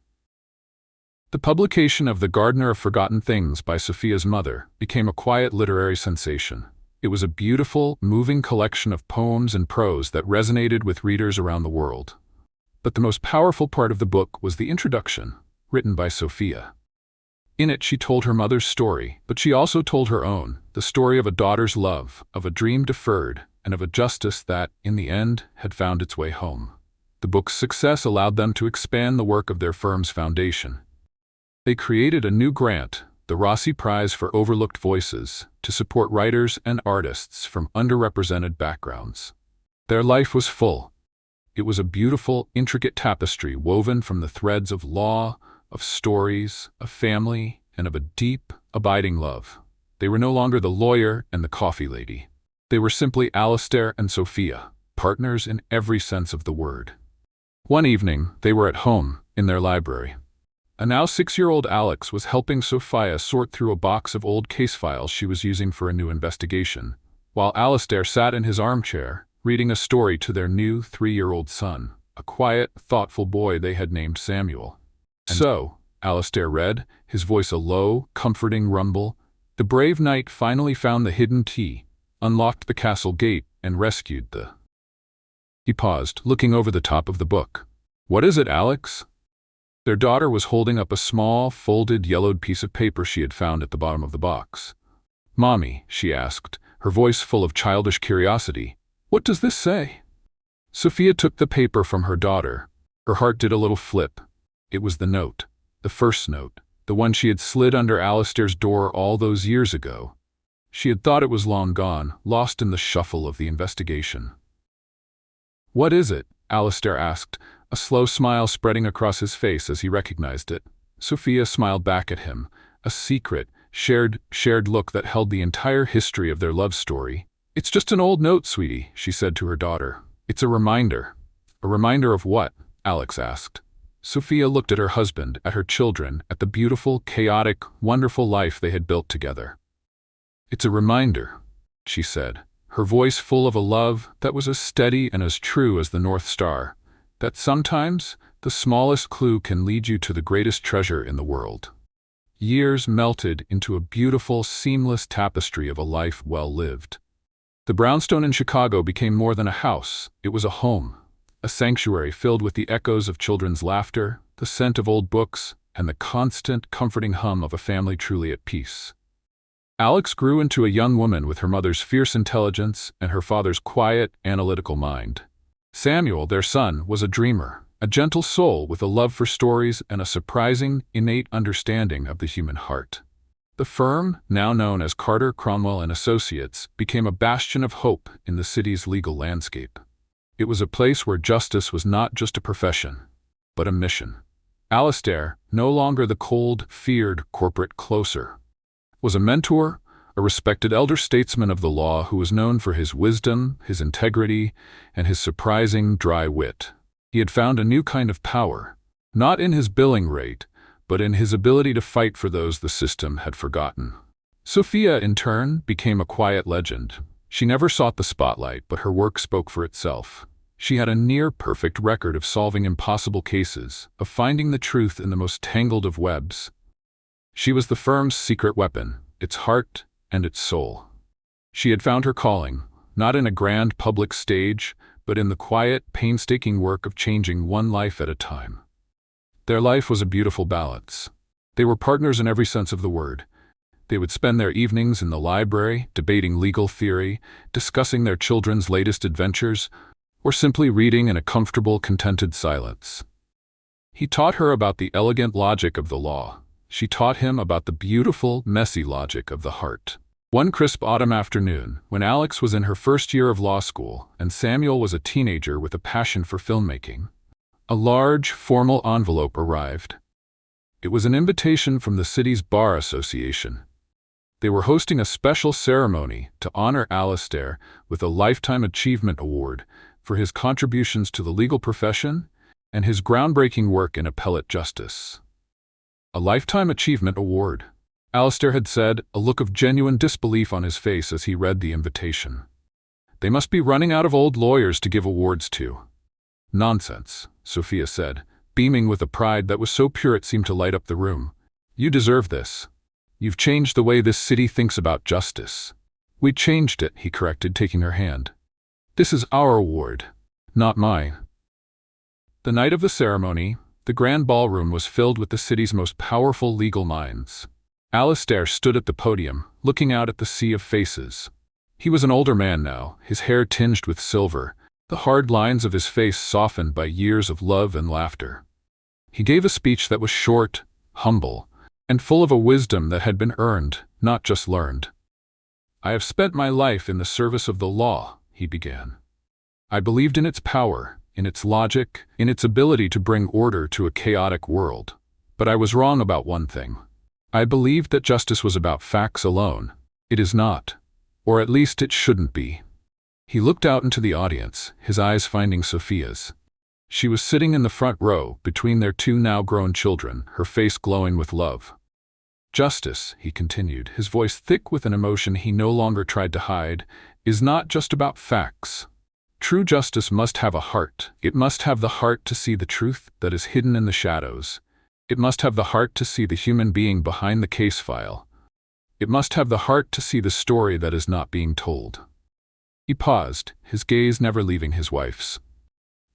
The publication of The Gardener of Forgotten Things by Sophia's mother became a quiet literary sensation. It was a beautiful, moving collection of poems and prose that resonated with readers around the world. But the most powerful part of the book was the introduction, written by Sophia. In it, she told her mother's story, but she also told her own, the story of a daughter's love, of a dream deferred, and of a justice that, in the end, had found its way home. The book's success allowed them to expand the work of their firm's foundation. They created a new grant, the Rossi Prize for Overlooked Voices, to support writers and artists from underrepresented backgrounds. Their life was full. It was a beautiful, intricate tapestry woven from the threads of law, of stories, of family, and of a deep, abiding love. They were no longer the lawyer and the coffee lady. They were simply Alistair and Sophia, partners in every sense of the word. One evening, they were at home, in their library. A now 6-year-old Alex was helping Sophia sort through a box of old case files she was using for a new investigation, while Alistair sat in his armchair, reading a story to their new 3-year-old son, a quiet, thoughtful boy they had named Samuel. "So," Alistair read, his voice a low, comforting rumble, "the brave knight finally found the hidden key, unlocked the castle gate, and rescued the—" He paused, looking over the top of the book. "What is it, Alex?" Their daughter was holding up a small, folded, yellowed piece of paper she had found at the bottom of the box. "Mommy," she asked, her voice full of childish curiosity, "what does this say?" Sophia took the paper from her daughter. Her heart did a little flip. It was the note, the first note, the one she had slid under Alistair's door all those years ago. She had thought it was long gone, lost in the shuffle of the investigation. "What is it?" Alistair asked, a slow smile spreading across his face as he recognized it. Sophia smiled back at him, a secret, shared look that held the entire history of their love story. "It's just an old note, sweetie," she said to her daughter. "It's a reminder." "A reminder of what?" Alex asked. Sophia looked at her husband, at her children, at the beautiful, chaotic, wonderful life they had built together. "It's a reminder," she said, her voice full of a love that was as steady and as true as the North Star, "that sometimes the smallest clue can lead you to the greatest treasure in the world." Years melted into a beautiful, seamless tapestry of a life well lived. The brownstone in Chicago became more than a house. It was a home, a sanctuary filled with the echoes of children's laughter, the scent of old books, and the constant, comforting hum of a family truly at peace. Alex grew into a young woman with her mother's fierce intelligence and her father's quiet, analytical mind. Samuel, their son, was a dreamer, a gentle soul with a love for stories and a surprising, innate understanding of the human heart. The firm, now known as Carter, Cromwell and Associates, became a bastion of hope in the city's legal landscape. It was a place where justice was not just a profession, but a mission. Alistair, no longer the cold, feared corporate closer, was a mentor, a respected elder statesman of the law who was known for his wisdom, his integrity, and his surprising dry wit. He had found a new kind of power, not in his billing rate, but in his ability to fight for those the system had forgotten. Sophia, in turn, became a quiet legend. She never sought the spotlight, but her work spoke for itself. She had a near-perfect record of solving impossible cases, of finding the truth in the most tangled of webs. She was the firm's secret weapon, its heart and its soul. She had found her calling, not in a grand public stage, but in the quiet, painstaking work of changing one life at a time. Their life was a beautiful balance. They were partners in every sense of the word. They would spend their evenings in the library, debating legal theory, discussing their children's latest adventures, or simply reading in a comfortable, contented silence. He taught her about the elegant logic of the law. She taught him about the beautiful, messy logic of the heart. One crisp autumn afternoon, when Alex was in her first year of law school and Samuel was a teenager with a passion for filmmaking, a large, formal envelope arrived. It was an invitation from the city's Bar Association. They were hosting a special ceremony to honor Alistair with a Lifetime Achievement Award for his contributions to the legal profession and his groundbreaking work in appellate justice. A Lifetime Achievement Award, Alistair had said, a look of genuine disbelief on his face as he read the invitation. They must be running out of old lawyers to give awards to. Nonsense, Sophia said, beaming with a pride that was so pure it seemed to light up the room. You deserve this. You've changed the way this city thinks about justice. We changed it, he corrected, taking her hand. This is our award, not mine. The night of the ceremony, the grand ballroom was filled with the city's most powerful legal minds. Alastair stood at the podium, looking out at the sea of faces. He was an older man now, his hair tinged with silver, the hard lines of his face softened by years of love and laughter. He gave a speech that was short, humble, and full of a wisdom that had been earned, not just learned. I have spent my life in the service of the law, he began. I believed in its power, in its logic, in its ability to bring order to a chaotic world. But I was wrong about one thing. I believed that justice was about facts alone. It is not. Or at least it shouldn't be. He looked out into the audience, his eyes finding Sophia's. She was sitting in the front row, between their two now-grown children, her face glowing with love. Justice, he continued, his voice thick with an emotion he no longer tried to hide, is not just about facts. True justice must have a heart. It must have the heart to see the truth that is hidden in the shadows. It must have the heart to see the human being behind the case file. It must have the heart to see the story that is not being told. He paused, his gaze never leaving his wife's.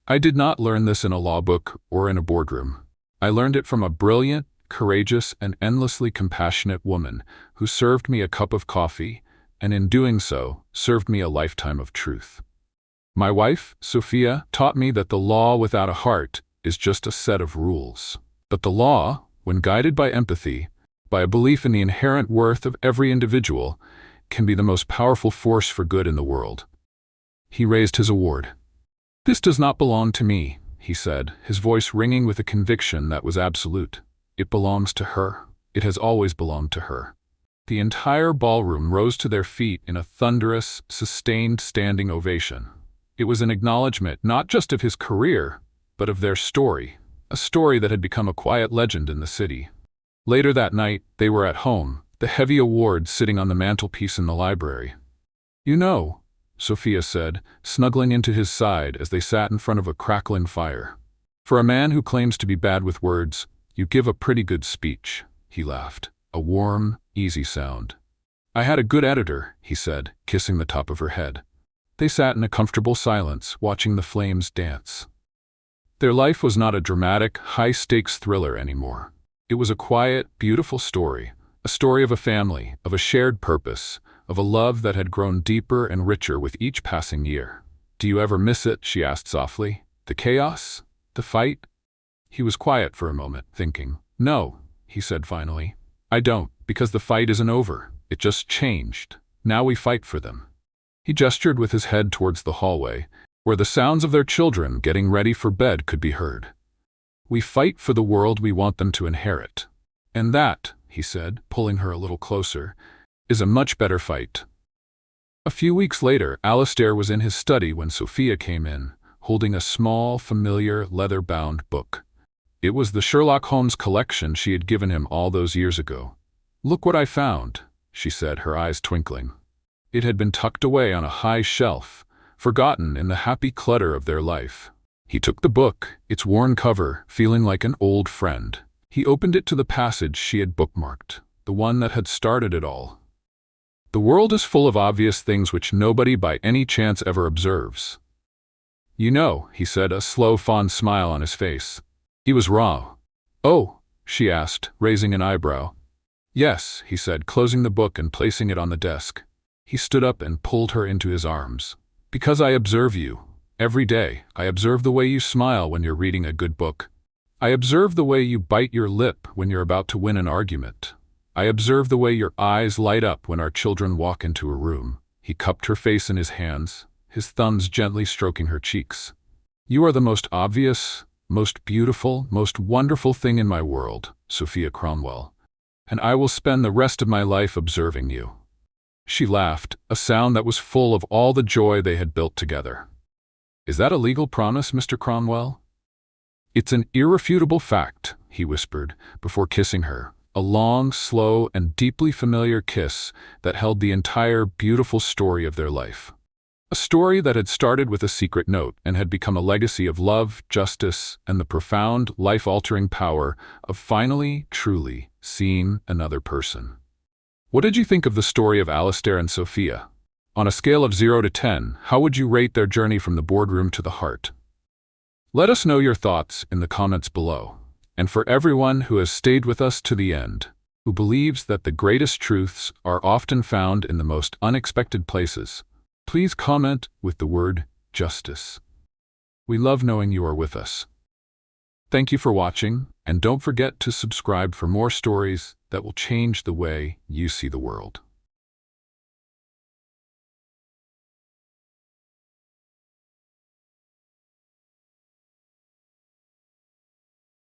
I did not learn this in a law book or in a boardroom. I learned it from a brilliant, courageous, and endlessly compassionate woman who served me a cup of coffee, and in doing so, served me a lifetime of truth. My wife, Sophia, taught me that the law without a heart is just a set of rules. But the law, when guided by empathy, by a belief in the inherent worth of every individual, can be the most powerful force for good in the world. He raised his award. This does not belong to me, he said, his voice ringing with a conviction that was absolute. It belongs to her. It has always belonged to her. The entire ballroom rose to their feet in a thunderous, sustained standing ovation. It was an acknowledgement not just of his career, but of their story, a story that had become a quiet legend in the city. Later that night, they were at home, the heavy award sitting on the mantelpiece in the library. You know, Sophia said, snuggling into his side as they sat in front of a crackling fire. For a man who claims to be bad with words, you give a pretty good speech, he laughed, a warm, easy sound. I had a good editor, he said, kissing the top of her head. They sat in a comfortable silence, watching the flames dance. Their life was not a dramatic, high-stakes thriller anymore. It was a quiet, beautiful story, a story of a family, of a shared purpose, of a love that had grown deeper and richer with each passing year. Do you ever miss it? She asked softly. The chaos? The fight? He was quiet for a moment, thinking. No, he said finally. I don't, because the fight isn't over. It just changed. Now we fight for them. He gestured with his head towards the hallway, where the sounds of their children getting ready for bed could be heard. We fight for the world we want them to inherit. And that, he said, pulling her a little closer, is a much better fight. A few weeks later, Alastair was in his study when Sophia came in, holding a small, familiar, leather-bound book. It was the Sherlock Holmes collection she had given him all those years ago. Look what I found, she said, her eyes twinkling. It had been tucked away on a high shelf, forgotten in the happy clutter of their life. He took the book, its worn cover, feeling like an old friend. He opened it to the passage she had bookmarked, the one that had started it all. The world is full of obvious things which nobody by any chance ever observes. You know, he said, a slow, fond smile on his face. He was raw. Oh, she asked, raising an eyebrow. Yes, he said, closing the book and placing it on the desk. He stood up and pulled her into his arms. Because I observe you. Every day, I observe the way you smile when you're reading a good book. I observe the way you bite your lip when you're about to win an argument. I observe the way your eyes light up when our children walk into a room. He cupped her face in his hands, his thumbs gently stroking her cheeks. You are the most obvious, most beautiful, most wonderful thing in my world, Sophia Cromwell, and I will spend the rest of my life observing you. She laughed, a sound that was full of all the joy they had built together. Is that a legal promise, Mr. Cromwell? It's an irrefutable fact, he whispered, before kissing her, a long, slow, and deeply familiar kiss that held the entire beautiful story of their life. A story that had started with a secret note and had become a legacy of love, justice, and the profound, life-altering power of finally, truly seeing another person. What did you think of the story of Alistair and Sophia? On a scale of 0 to 10, how would you rate their journey from the boardroom to the heart? Let us know your thoughts in the comments below. And for everyone who has stayed with us to the end, who believes that the greatest truths are often found in the most unexpected places, please comment with the word justice. We love knowing you are with us. Thank you for watching, and don't forget to subscribe for more stories that will change the way you see the world.